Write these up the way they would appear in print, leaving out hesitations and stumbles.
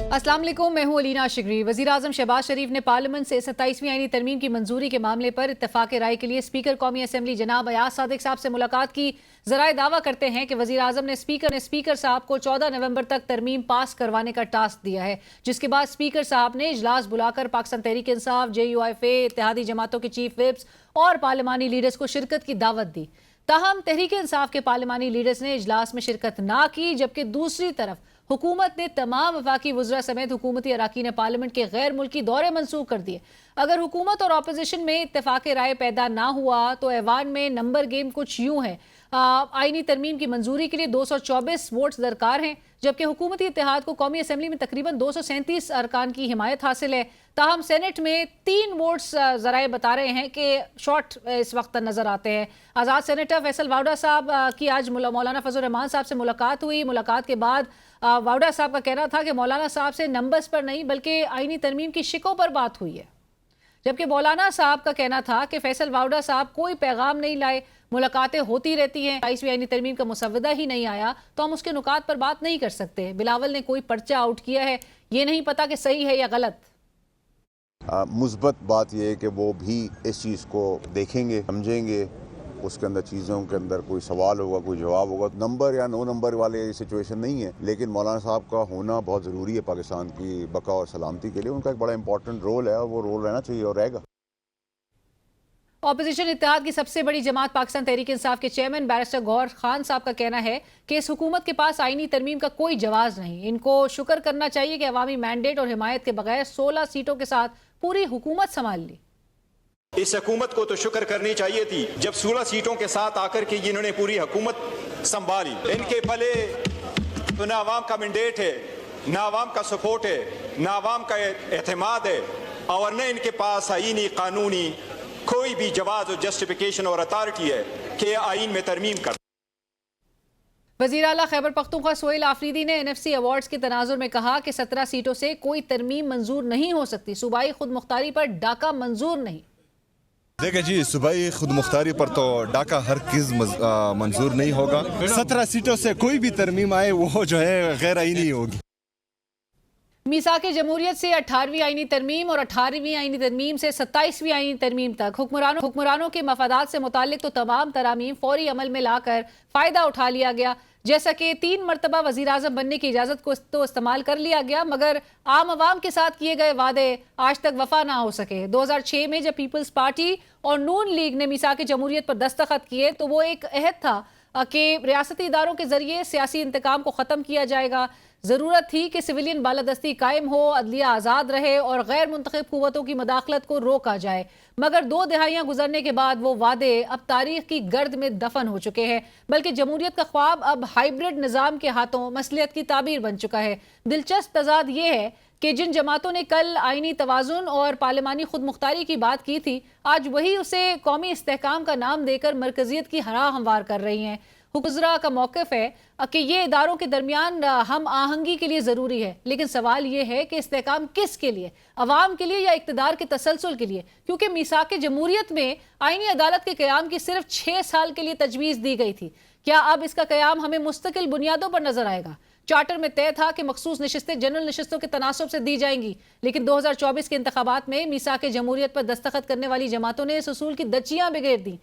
अस्सलाम वालेकुम, मैं हूं अलीना शिगरी। वज़ीर आज़म शहबाज शरीफ ने पार्लियामेंट से 27वीं आईनी तरमीम की मंजूरी के मामले पर इत्तफाक राय के लिए स्पीकर कौमी असम्बली जनाब अयाज सादिक साहब से मुलाकात की। ज़राए दावा करते हैं कि वज़ीर आज़म ने स्पीकर साहब को 14 नवंबर तक तरमीम पास करवाने का टास्क दिया है, जिसके बाद स्पीकर साहब ने इजलास बुलाकर पाकिस्तान तहरीक इंसाफ, JUIFA, इत्तेहादी जमातों के चीफ विप्स और पार्लिमानी लीडर्स को शिरकत की दावत दी। ताहम तहरीक इंसाफ के पार्लिमानी लीडर्स ने इजलास में शिरकत ना की, जबकि दूसरी तरफ हुकूमत ने तमाम वफाकी वज़रा समेत हुकूमती अराकीन पार्लियामेंट के गैर मुल्की दौरे मंसूख कर दिए। अगर हुकूमत और अपोजिशन में इत्तेफाक राय पैदा ना हुआ तो ऐवान में नंबर गेम कुछ यूं है। आईनी तरमीम की मंजूरी के लिए 224 वोट्स दरकार हैं, जबकि हुकूमती इत्तेहाद को कौमी असम्बली में तकरीबन 237 अरकान की हिमायत हासिल है। ताहम सेनेट में 3 वोट्स जराए बता रहे हैं कि शॉर्ट इस वक्त नजर आते हैं। आज़ाद सेनेटर फैसल वाउडा साहब की आज मौलाना फजल रहमान साहब से मुलाकात हुई। मुलाकात के बाद वाउडा साहब का कहना था कि मौलाना साहब से नंबर्स पर नहीं बल्कि आईनी तरमीम की शिकों पर बात हुई है, जबकि मौलाना साहब का कहना था कि फैसल वाउडा साहब कोई पैगाम नहीं लाए, मुलाकातें होती रहती हैं, 22वीं आईनी तरमीम का मुसव्वदा ही नहीं आया तो हम उसके नुकात पर बात नहीं कर सकते। बिलावल ने कोई पर्चा आउट किया है, ये नहीं पता कि सही है या गलत। मुस्बत बात यह है कि वो भी इस चीज़ को देखेंगे, समझेंगे, उसके अंदर चीज़ों के अंदर कोई सवाल होगा, कोई जवाब होगा। नंबर या नो नंबर वाले सिचुएशन नहीं है, लेकिन मौलाना साहब का होना बहुत ज़रूरी है पाकिस्तान की बका और सलामती के लिए। उनका एक बड़ा इंपॉर्टेंट रोल है और वो रोल रहना चाहिए और रहेगा। ऑपोजिशन इत्तेहाद की सबसे बड़ी जमात पाकिस्तान तहरीक इंसाफ के चेयरमैन बैरिस्टर गौहर खान साहब का कहना है कि इस हुकूमत के पास आईनी तरमीम का कोई जवाब नहीं। इनको शुक्र करना चाहिए कि अवामी मैंडेट और हिमायत के बगैर 16 सीटों के साथ पूरी हुकूमत संभाल ली। इस हुकूमत को तो शुक्र करनी चाहिए थी जब 16 सीटों के साथ आकर के इन्होंने पूरी हुकूमत संभाली। इनके पले तो ना अवाम का मैंडेट है, ना अवाम का सपोर्ट है, ना अवाम का एतमाद है, और न इनके पास आईनी कानूनी कोई भी जवाब और जस्टिफिकेशन और अथॉरिटी है कि आईन में तरमीम कर। वज़ीर आला खैबर पख्तूनख्वा सोहेल आफरीदी ने NFC अवार्ड्स के तनाजुर में कहा कि 17 सीटों से कोई तरमीम मंजूर नहीं हो सकती। सूबाई खुद मुख्तारी पर डाका मंजूर नहीं। देखिए जी, सूबाई खुद मुख्तारी पर तो डाका हरगिज़ मंजूर नहीं होगा। 17 सीटों से कोई भी तरमीम आए वो जो है गैर आईनी होगी। मीसाके जमहूरियत से 18वीं आईनी तरमीम और 18वीं आईनी तरमीम से 27वीं आईनी तरमीम तक हुक्मरानों के मफादात से मुताल्लिक तो तमाम तरामीम फौरी अमल में लाकर फ़ायदा उठा लिया गया। जैसा कि 3 मरतबा वज़ीर आज़म बनने की इजाज़त को तो इस्तेमाल कर लिया गया, मगर आम आवाम के साथ किए गए वादे आज तक वफा ना हो सके। 2006 में जब पीपल्स पार्टी और नून लीग ने मीसाके जमहूरियत पर दस्तखत किए तो वो एक अहद था कि रियासती इदारों के जरिए सियासी इंतकाम को ख़त्म किया जाएगा। ज़रूरत थी कि सिविलियन बालादस्ती कायम हो, अदलिया आज़ाद रहे और गैर मुंतखब कुव्वतों की मदाखलत को रोका जाए। मगर 2 दहाइयाँ गुजरने के बाद वो वादे अब तारीख की गर्द में दफन हो चुके हैं, बल्कि जमहूरियत का ख्वाब अब हाइब्रिड निज़ाम के हाथों मसलियत की ताबीर बन चुका है। दिलचस्प तजाद ये है कि जिन जमातों ने कल आईनी तवाज़ुन और पार्लिमानी खुद मुख्तारी की बात की थी, आज वही उसे कौमी इस्तेहकाम का नाम देकर मरकजियत की हरा हमवार कर रही हैं। हुक्मरान का मौक़िफ़ है कि ये इदारों के दरमियान हम आहंगी के लिए ज़रूरी है, लेकिन सवाल ये है कि इस्तेहकाम किस के लिए, अवाम के लिए या इक़्तिदार के तसलसल के लिए? क्योंकि मीसाके जमहूरियत में आईनी अदालत के क़याम की सिर्फ 6 साल के लिए तजवीज़ दी गई थी। क्या अब इसका क़याम हमें मुस्तकिल बुनियादों पर नजर आएगा? चार्टर में तय था कि मखसूस नशिस्तें जनरल नशिस्तों के तनासब से दी जाएंगी, लेकिन 2024 के इंतखाबात में मीसाके जमहूरियत पर दस्तखत करने वाली जमातों ने इस उसूल की दचियां बिगेड़ दी।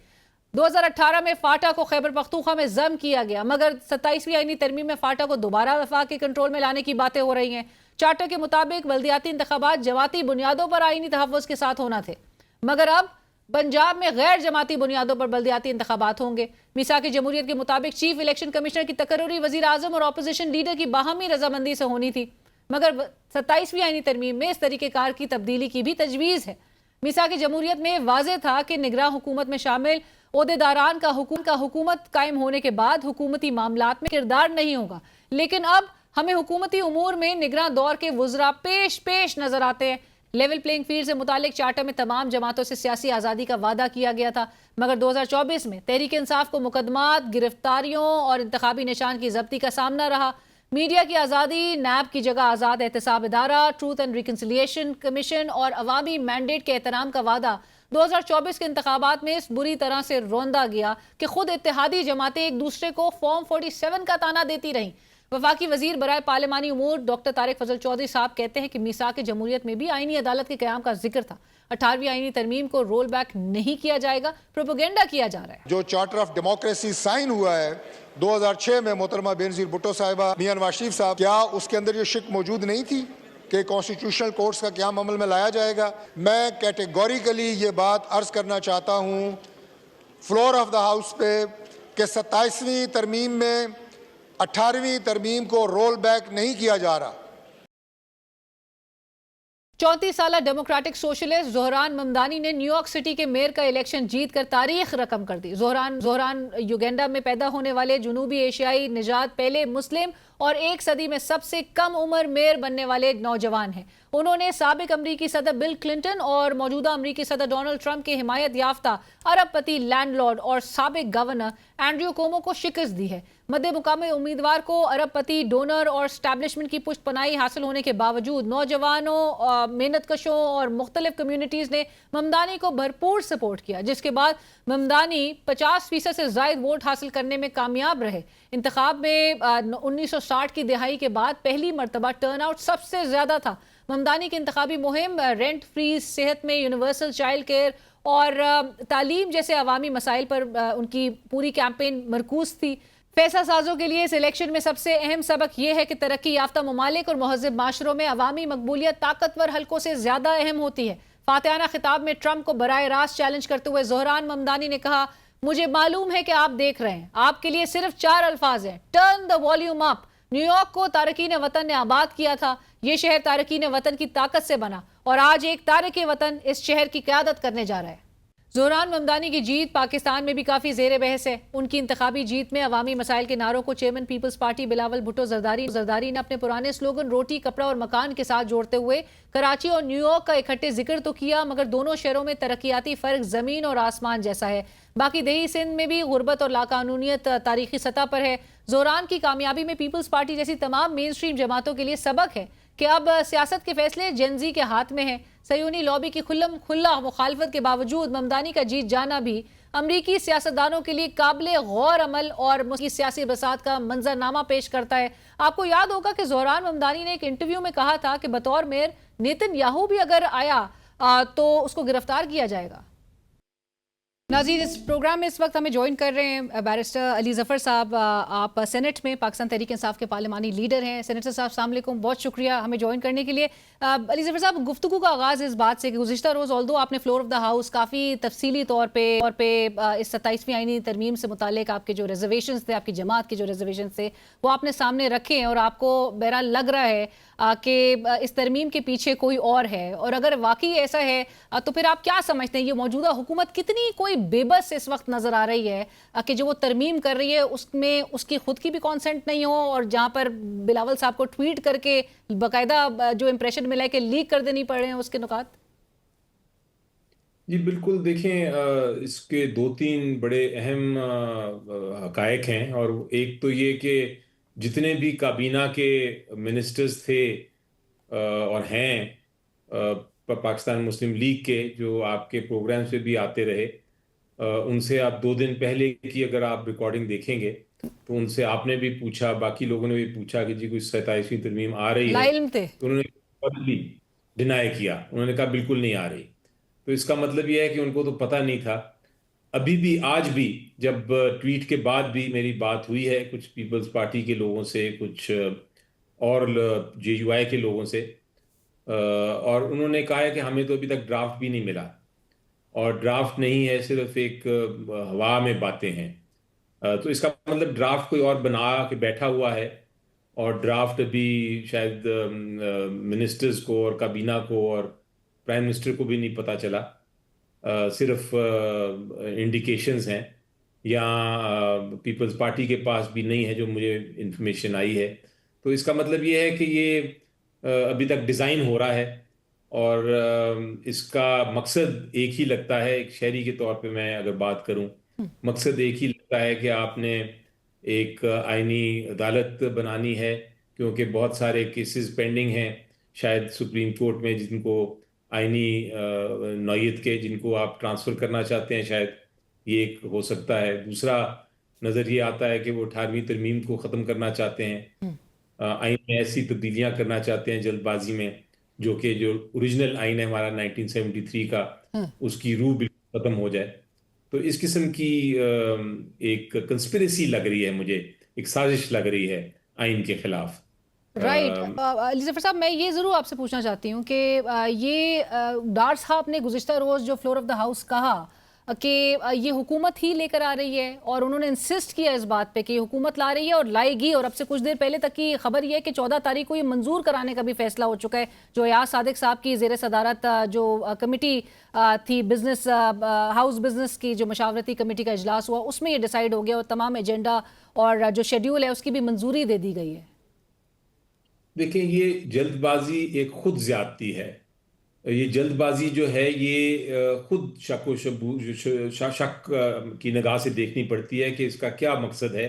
2018 में फाटा को खैबर पख्तूनख्वा में जम किया गया, मगर 27वीं आईनी तरमीम में फाटा को दोबारा वफाक के कंट्रोल में लाने की बातें हो रही हैं। चार्टर के मुताबिक बल्दियाती इंतखाबात जमाती बुनियादों पर आईनी तहफ़्फ़ुज़ के साथ होना थे, मगर अब पंजाब में गैर जमाती बुनियादों पर बल्दियाती इंतखाबात होंगे। मीसाके जमहूरियत के मुताबिक चीफ इलेक्शन कमिश्नर की तकर्रुरी वज़ीर आज़म और अपोजिशन लीडर की बाहमी रजामंदी से होनी थी, मगर 27वीं आईनी तरमीम में इस तरीक़ेकार की तब्दीली की भी तजवीज़ है। मीसाके जमहूरियत में वाज़ेह था कि निगरान हुकूमत में शामिल ओहदेदारान का हुकूमत कायम होने के बाद हुकूमती मामलात में किरदार नहीं होगा, लेकिन अब हमें हुकूमती उमूर में निगरान दौर के वुज़रा पेश नजर आते हैं। लेवल प्लेइंग फील्ड से मुतालिक चार्टर में तमाम जमातों से सियासी आज़ादी का वादा किया गया था, मगर 2024 में तहरीक इंसाफ को मुकदमात, गिरफ्तारियों और इंतखाबी निशान की जब्ती का सामना रहा। मीडिया की आज़ादी, नैब की जगह आज़ाद एहतसाब इदारा, ट्रूथ एंड रिकन्सिलिएशन कमीशन और अवामी मैंडेट के एहतराम का वादा 2024 के इंतखाबात में इस बुरी तरह से रौंदा गया कि खुद इत्तेहादी जमातें एक दूसरे को फॉर्म 47 का ताना देती रहीं। वफाकी वजीर बराए पार्लिमानी उमूर डॉक्टर तारिक फजल चौधरी साहब कहते हैं कि मीसाक जमहूरियत में भी आईनी अदालत के क़याम का जिक्र था। 18वीं आईनी तरमीम को रोल बैक नहीं किया जाएगा, प्रोपेगेंडा किया जा रहा है। जो चार्टर ऑफ डेमोक्रेसी साइन हुआ है 2006 में मोहतरमा बेनजीर भुट्टो साहिबा, मियां नवाज शरीफ साहब, क्या उसके अंदर ये शिक मौजूद नहीं थी कि कॉन्स्टिट्यूशनल कोर्ट्स का क़याम अमल में लाया जाएगा? मैं कैटेगोरिकली ये बात अर्ज करना चाहता हूँ फ्लोर ऑफ द हाउस पे कि 27वीं तरमीम में 18वीं तरमीम को रोल बैक नहीं किया जा रहा। 34 साल डेमोक्रेटिक सोशलिस्ट जोहरान ममदानी ने न्यूयॉर्क सिटी के मेयर का इलेक्शन जीतकर तारीख रकम कर दी। जोहरान युगांडा में पैदा होने वाले जुनूबी एशियाई निजात पहले मुस्लिम और एक सदी में सबसे कम उम्र मेयर बनने वाले नौजवान हैं। उन्होंने साबिक अमरीकी सदर बिल क्लिंटन और मौजूदा अमरीकी सदर डोनाल्ड ट्रंप के हिमायत याफ्ता अरबपति लैंडलॉर्ड और साबिक गवर्नर एंड्रयू कोमो को शिकस्त दी है। मध्य मुकामी उम्मीदवार को अरबपति, डोनर और स्टैब्लिशमेंट की पुष्टपनाही हासिल होने के बावजूद नौजवानों, मेहनतकशों और मुख्तलिफ कम्युनिटीज़ ने ममदानी को भरपूर सपोर्ट किया, जिसके बाद ममदानी 50% से ज़ायद वोट हासिल करने में कामयाब रहे। इंतखाब में 1960 की दिहाई के बाद पहली मरतबा टर्नआउट सबसे ज़्यादा था। ममदानी की इंतखाबी मुहिम रेंट फ्री, सेहत में यूनिवर्सल चाइल्ड केयर और तालीम जैसे अवामी मसाइल पर उनकी पूरी कैंपेन मरकूज थी। फैसला साजों के लिए इस इलेक्शन में सबसे अहम सबक यह है कि तरक्की याफ्ता ममालिक और महज़ब माशरों में अवामी मकबूलियत ताकतवर हल्कों से ज़्यादा अहम होती है। फातिहाना खिताब में ट्रंप को बराह रास्त चैलेंज करते हुए जोहरान ममदानी ने कहा, मुझे मालूम है कि आप देख रहे हैं, आपके लिए सिर्फ 4 अल्फाज हैं, turn the volume up. New York को तारकीन वतन ने आबाद किया था, ये शहर तारकीन वतन की ताकत से बना और आज एक तारक वतन इस शहर की क़यादत करने जा रहा है। जोहरान ममदानी की जीत पाकिस्तान में भी काफ़ी ज़ेर बहस है। उनकी इंतखाबी जीत में अवामी मसाइल के नारों को chairman Peoples Party Bilawal Bhutto Zardari ने अपने पुराने स्लोगन रोटी, कपड़ा और मकान के साथ जोड़ते हुए कराची और न्यूयॉर्क का इकट्ठे जिक्र तो किया, मगर दोनों शहरों में तरक्याती फ़र्क ज़मीन और आसमान जैसा है। बाकी दही सिंध में भी गुर्बत और लाकानूनियत तारीखी सतह पर है। जोहरान की कामयाबी में पीपल्स पार्टी जैसी तमाम मेन स्ट्रीम जमातों के लिए सबक है कि अब सियासत के फैसले जेनजी के हाथ में हैं। सयूनी लॉबी की खुल्ला मुखालफत के बावजूद ममदानी का जीत जाना भी अमरीकी सियासतदानों के लिए काबिल गौर अमल और मुस्लिम सियासी बसात का मंजरनामा पेश करता है। आपको याद होगा कि जोहरान ममदानी ने एक इंटरव्यू में कहा था कि बतौर मेयर नेतन्याहू भी अगर आया तो उसको गिरफ्तार किया जाएगा। नाज़रीन, इस प्रोग्राम में इस वक्त हमें ज्वाइन कर रहे हैं बैरिस्टर अली ज़फ़र साहब। आप सेनेट में पाकिस्तान तहरीक इंसाफ के पार्लिमानी लीडर हैं। सेनेटर साहब, अस्सलाम वालेकुम, बहुत शुक्रिया हमें ज्वाइन करने के लिए। अली ज़फ़र साहब, गुफ्तगू का आगाज़ इस बात से कि गुज़िश्ता रोज़ ऑल्दो आपने फ्लोर ऑफ द हाउस काफ़ी तफसीली तौर पे इस 27वीं आईनी तरमीम से मुतालिक आपके जो रिजर्वेशन थे, आपकी जमात के जो रिजर्वेशन थे, वो आपने सामने रखे हैं और आपको बहरहाल लग रहा है कि इस तरमीम के पीछे कोई और है। और अगर वाकई ऐसा है तो फिर आप क्या समझते हैं, ये मौजूदा हुकूमत कितनी कोई बेबस इस वक्त नज़र आ रही है कि जो वो तरमीम कर रही है उसमें उसकी खुद की भी कॉन्सेंट नहीं हो, और जहाँ पर बिलावल साहब को ट्वीट करके बाकायदा जो इंप्रेशन मिला है कि लीक कर देनी पड़ रहे हैं उसके नुकात? जी बिल्कुल, देखें, इसके 2-3 बड़े अहम हकायक हैं। और एक तो ये कि जितने भी काबीना के मिनिस्टर्स थे और हैं पाकिस्तान मुस्लिम लीग के, जो आपके प्रोग्राम से भी आते रहे, उनसे आप 2 दिन पहले की अगर आप रिकॉर्डिंग देखेंगे तो उनसे आपने भी पूछा, बाकी लोगों ने भी पूछा कि जी कोई 27वीं तरमीम आ रही है, तो उन्होंने डिनाई किया। उन्होंने कहा बिल्कुल नहीं आ रही। तो इसका मतलब यह है कि उनको तो पता नहीं था। अभी भी, आज भी, जब ट्वीट के बाद भी मेरी बात हुई है कुछ पीपल्स पार्टी के लोगों से, कुछ और JUI के लोगों से, और उन्होंने कहा है कि हमें तो अभी तक ड्राफ्ट भी नहीं मिला, और ड्राफ्ट नहीं है, सिर्फ एक हवा में बातें हैं। तो इसका मतलब ड्राफ्ट कोई और बना के बैठा हुआ है, और ड्राफ्ट भी शायद मिनिस्टर्स को और काबीना को और प्राइम मिनिस्टर को भी नहीं पता चला। सिर्फ इंडिकेशंस हैं, या पीपल्स पार्टी के पास भी नहीं है जो मुझे इंफॉर्मेशन आई है। तो इसका मतलब ये है कि ये अभी तक डिज़ाइन हो रहा है, और इसका मकसद एक ही लगता है। एक शहरी के तौर पे मैं अगर बात करूं, मकसद एक ही लगता है कि आपने एक आईनी अदालत बनानी है, क्योंकि बहुत सारे केसेस पेंडिंग हैं शायद सुप्रीम कोर्ट में, जिनको आईनी नौयत के, जिनको आप ट्रांसफ़र करना चाहते हैं, शायद ये एक हो सकता है। दूसरा, नजर ये आता है कि वो 18वीं तरमीम को ख़त्म करना चाहते हैं, आइन में ऐसी तब्दीलियां करना चाहते हैं जल्दबाजी में, जो ओरिजिनल आइन है हमारा 1973 का, उसकी रूह बिल्कुल ख़त्म हो जाए। तो इस किस्म की एक कंस्पिरेसी लग रही है मुझे, एक साजिश लग रही है आइन के खिलाफ। राइट। अली जफर साहब, मैं ये ज़रूर आपसे पूछना चाहती हूँ कि डार साहब ने गुज़िश्ता रोज़ जो फ्लोर ऑफ द हाउस कहा कि ये हुकूमत ही लेकर आ रही है, और उन्होंने इंसिस्ट किया इस बात पे कि ये हुकूमत ला रही है और लाएगी, और अब से कुछ देर पहले तक की खबर ये है कि 14 तारीख को ये मंजूर कराने का भी फैसला हो चुका है। जो याद सादिक साहब की ज़ेर सदारत जो कमेटी थी, बिजनेस हाउस बिजनेस की जो मशावरती कमेटी का इजलास हुआ, उसमें ये डिसाइड हो गया और तमाम एजेंडा और जो शेड्यूल है उसकी भी मंजूरी दे दी गई है। देखें, ये जल्दबाजी एक खुद ज्यादती है। ये जल्दबाजी जो है ये खुद शक व शक की निगाह से देखनी पड़ती है कि इसका क्या मकसद है।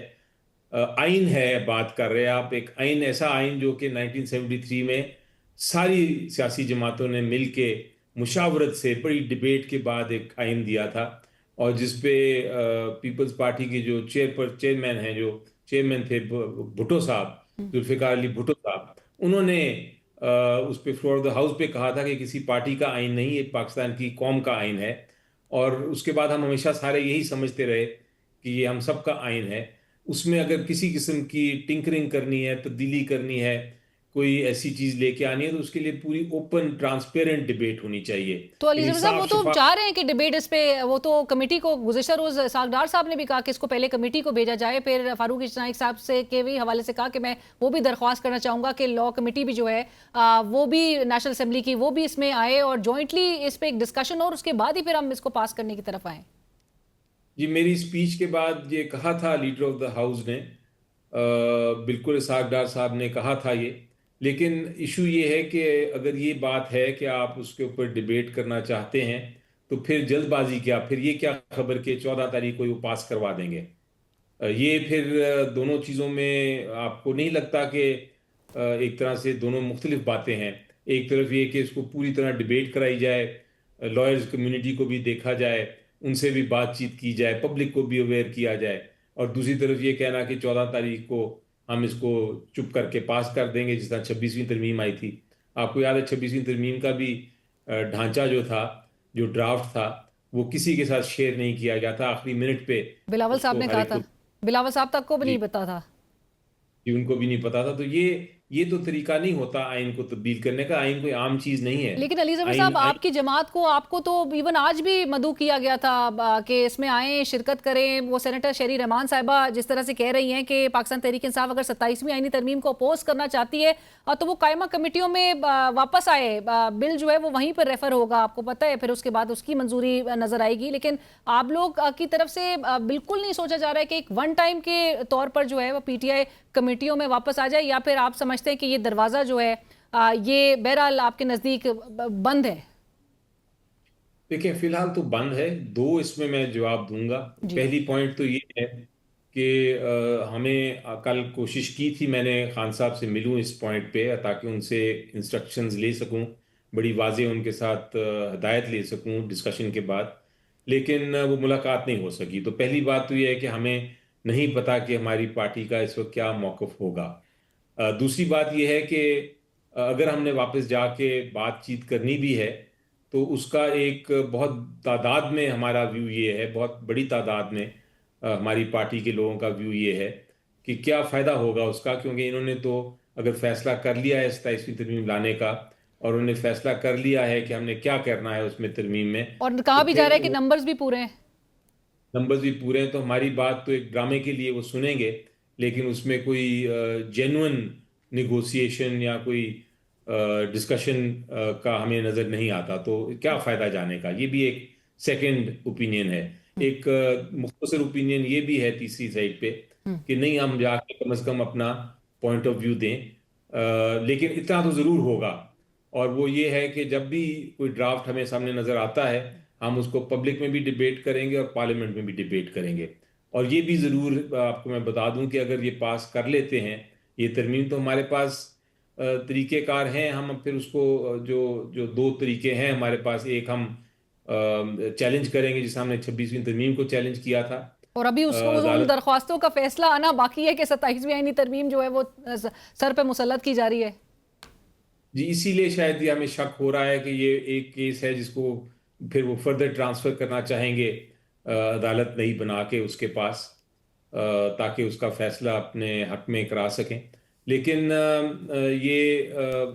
आइन है, बात कर रहे हैं आप, एक आइन, ऐसा आइन जो कि 1973 में सारी सियासी जमातों ने मिल के मुशावरत से बड़ी डिबेट के बाद एक आइन दिया था, और जिसपे पीपल्स पार्टी के जो चेयरमैन हैं, जो चेयरमैन थे भुट्टो साहब, जुल्फिकार अली भुट्टो साहब, उन्होंने उस पे फ्लोर ऑफ द हाउस पे कहा था कि किसी पार्टी का आइन नहीं, ये पाकिस्तान की कौम का आइन है। और उसके बाद हम हमेशा सारे यही समझते रहे कि ये हम सब का आइन है। उसमें अगर किसी किस्म की टिंकरिंग करनी है, तब्दीली करनी है, कोई ऐसी चीज लेके आनी है, तो उसके लिए पूरी ओपन ट्रांसपेरेंट डिबेट होनी चाहिए। तो अली यानी ज़फर साहब, वो साफ तो शफाफ। चाह रहे हैं कि डिबेट इस पे, वो तो कमेटी को गुज़िश्ता रोज सागदार साहब ने भी कहा कि इसको पहले कमेटी को भेजा जाए, फिर फारूक इजनाइक साहब से के भी हवाले से कहा कि मैं वो भी दरख्वास्त करना चाहूंगा कि लॉ कमेटी भी जो है वो भी नेशनल असेंबली की, वो भी इसमें आए और जॉइंटली इस पे एक डिस्कशन, और उसके बाद ही फिर हम इसको पास करने की तरफ आए। जी, मेरी स्पीच के बाद ये कहा था लीडर ऑफ द हाउस ने, बिल्कुल सागदार साहब ने कहा था ये। लेकिन इशू ये है कि अगर ये बात है कि आप उसके ऊपर डिबेट करना चाहते हैं, तो फिर जल्दबाजी क्या, फिर ये क्या खबर कि 14 तारीख को वो पास करवा देंगे। ये फिर दोनों चीज़ों में आपको नहीं लगता कि एक तरह से दोनों मुख्तलिफ बातें हैं। एक तरफ ये कि इसको पूरी तरह डिबेट कराई जाए, लॉयर्स कम्युनिटी को भी देखा जाए, उनसे भी बातचीत की जाए, पब्लिक को भी अवेयर किया जाए, और दूसरी तरफ ये कहना कि 14 तारीख को हम इसको चुप करके पास कर देंगे, जिस तरह 26वीं तरमीम आई थी। आपको याद है 26वीं तरमीम का भी ढांचा जो था, जो ड्राफ्ट था, वो किसी के साथ शेयर नहीं किया गया था। आखिरी मिनट पे बिलावल साहब उसको ने हर कहा एक था, को, बिलावल साहब तक को भी जी, नहीं पता था। कि उनको भी नहीं पता था। तो ये तो तरीका नहीं होता आइन को तब्दील करने का। आइन कोई आम चीज नहीं है। लेकिन अली ज़फर आइन साहब, आइन आपकी जमात को, आपको तो इवन आज भी मदऊ किया गया था कि इसमें आए, शिरकत करें। वो सेनेटर शेरी रहमान साहिबा जिस तरह से कह रही हैं कि पाकिस्तान तहरीक इंसाफ अगर 27वीं आईनी तरमीम को अपोज करना चाहती है तो वो कायमा कमेटियों में वापस आए, बिल जो है वो वहीं पर रेफर होगा, आपको पता है, फिर उसके बाद उसकी मंजूरी नजर आएगी। लेकिन आप लोग की तरफ से बिल्कुल नहीं सोचा जा रहा है कि एक वन टाइम के तौर पर जो है वो पीटीआई कमेटियों में वापस आ जाए, या फिर आप समझते हैं कि ये दरवाजा जो है ये बहरहाल आपके नजदीक बंद है? देखिए, फिलहाल तो बंद है। दो इसमें मैं जवाब दूंगा। जी। पहली पॉइंट तो ये है कि हमें कल कोशिश की थी, मैंने खान साहब से मिलूं इस पॉइंट पे, ताकि उनसे इंस्ट्रक्शंस ले सकूं, बड़ी वाज़ेह उनके साथ हदायत ले सकूं डिस्कशन के बाद। लेकिन वो मुलाकात नहीं हो सकी। तो पहली बात तो ये है कि हमें नहीं पता कि हमारी पार्टी का इस वक्त क्या मौक़िफ़ होगा। दूसरी बात यह है कि अगर हमने वापस जाके बातचीत करनी भी है, तो उसका एक बहुत तादाद में हमारा व्यू ये है, बहुत बड़ी तादाद में हमारी पार्टी के लोगों का व्यू ये है कि क्या फ़ायदा होगा उसका, क्योंकि इन्होंने तो अगर फैसला कर लिया है 27वीं तरमीम लाने का, और उन्होंने फैसला कर लिया है कि हमने क्या करना है उसमें तरमीम में, और तो कहा भी जा रहा फिर है कि नंबर्स भी पूरे हैं। नंबर्स भी पूरे हैं। तो हमारी बात तो एक ड्रामे के लिए वो सुनेंगे, लेकिन उसमें कोई जेन्युइन निगोशिएशन या कोई डिस्कशन का हमें नज़र नहीं आता। तो क्या फ़ायदा जाने का। ये भी एक सेकंड ओपिनियन है। एक मुख्तसर ओपिनियन ये भी है तीसरी साइड पे, कि नहीं, हम जाके कम से कम अपना पॉइंट ऑफ व्यू दें। लेकिन इतना तो ज़रूर होगा, और वो ये है कि जब भी कोई ड्राफ्ट हमें सामने नज़र आता है, हम उसको पब्लिक में भी डिबेट करेंगे और पार्लियामेंट में भी डिबेट करेंगे। और ये भी ज़रूर आपको मैं बता दूं कि अगर ये पास कर लेते हैं ये तरमीम, तो हमारे पास तरीक़ेकार हैं। हम फिर उसको जो जो दो तरीके हैं हमारे पास, एक हम चैलेंज करेंगे, जिस हमने 26वीं तरमीम को चैलेंज किया था, और अभी उन अदालत दरख्वास्तों का फैसला आना बाकी है कि 27वीं आईनी तरमीम जो है वो सर पे मुसल्लत की जा रही है। जी, इसीलिए शायद ये हमें शक हो रहा है कि ये एक केस है जिसको फिर वो फर्दर ट्रांसफर करना चाहेंगे अदालत नहीं बना के उसके पास, ताकि उसका फैसला अपने हक में करा सकें। लेकिन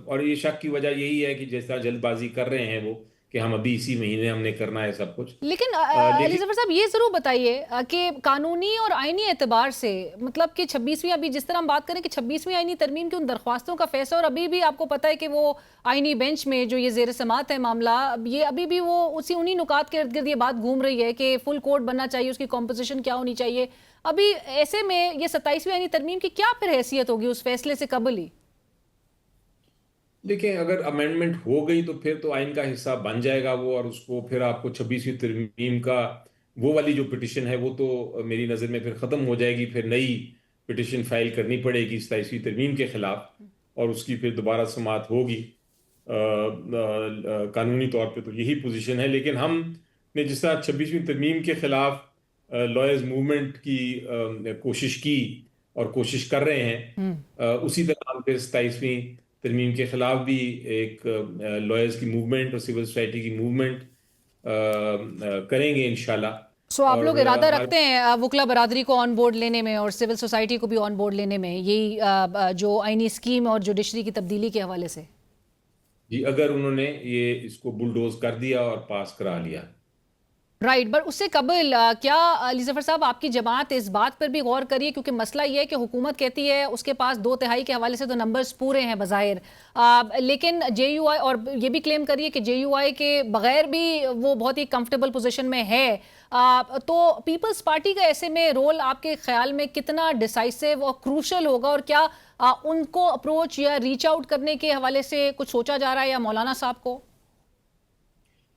और ये शक की वजह यही है कि जैसा जल्दबाजी कर रहे हैं वो, कि हम अभी इसी महीने हमने करना है सब कुछ। लेकिन अली लेकिन जफर साहब ये जरूर बताइए कि कानूनी और आईनी एतबार से मतलब कि 26वीं, अभी जिस तरह हम बात करें कि 26वीं आईनी तरमीम की उन दरख्वास्तों का फैसला, और अभी भी आपको पता है कि वो आईनी बेंच में जो ये जेर समात है मामला, ये अभी भी वो उन्हीं नुकात के इर्द गिर्द ये बात घूम रही है कि फुल कोर्ट बनना चाहिए, उसकी कॉम्पोजिशन क्या होनी चाहिए। अभी ऐसे में ये 27वीं आईनी तरमीम की क्या फिर हैसियत होगी उस फैसले से कबल ही? देखिए, अगर अमेंडमेंट हो गई तो फिर तो आइन का हिस्सा बन जाएगा वो, और उसको फिर आपको 26वीं तरमीम का वो वाली जो पिटिशन है वो तो मेरी नज़र में फिर ख़त्म हो जाएगी। फिर नई पिटिशन फाइल करनी पड़ेगी 27वीं तरमीम के खिलाफ, और उसकी फिर दोबारा समाअत होगी। कानूनी तौर पे तो यही पोजीशन है। लेकिन हमने जिस तरह 26वीं तरमीम के खिलाफ लॉयर्स मूवमेंट की कोशिश की और कोशिश कर रहे हैं, उसी तरह हम फिर 27वीं तरमीम के खिलाफ भी एक लॉयर्स की मूवमेंट और सिविल सोसाइटी की मूवमेंट करेंगे इंशाल्लाह। सो आप लोग और इरादा रखते हैं वकला बरादरी को ऑन बोर्ड लेने में और सिविल सोसाइटी को भी ऑन बोर्ड लेने में, यही जो आईनी स्कीम और जुडिशरी की तब्दीली के हवाले से? जी, अगर उन्होंने ये इसको बुलडोज कर दिया और पास करा लिया। राइट, बट उससे कबल क्या अली जफर साहब आपकी जमात इस बात पर भी गौर करिए, क्योंकि मसला ये है कि हुकूमत कहती है उसके पास 2/3 के हवाले से तो नंबर्स पूरे हैं बज़ाहिर, लेकिन जेयूआई, और ये भी क्लेम करिए कि जेयूआई के बगैर भी वो बहुत ही कंफर्टेबल पोजीशन में है। तो पीपल्स पार्टी का ऐसे में रोल आपके ख्याल में कितना डिसाइसिव और क्रूशल होगा, और क्या उनको अप्रोच या रीच आउट करने के हवाले से कुछ सोचा जा रहा है, या मौलाना साहब को?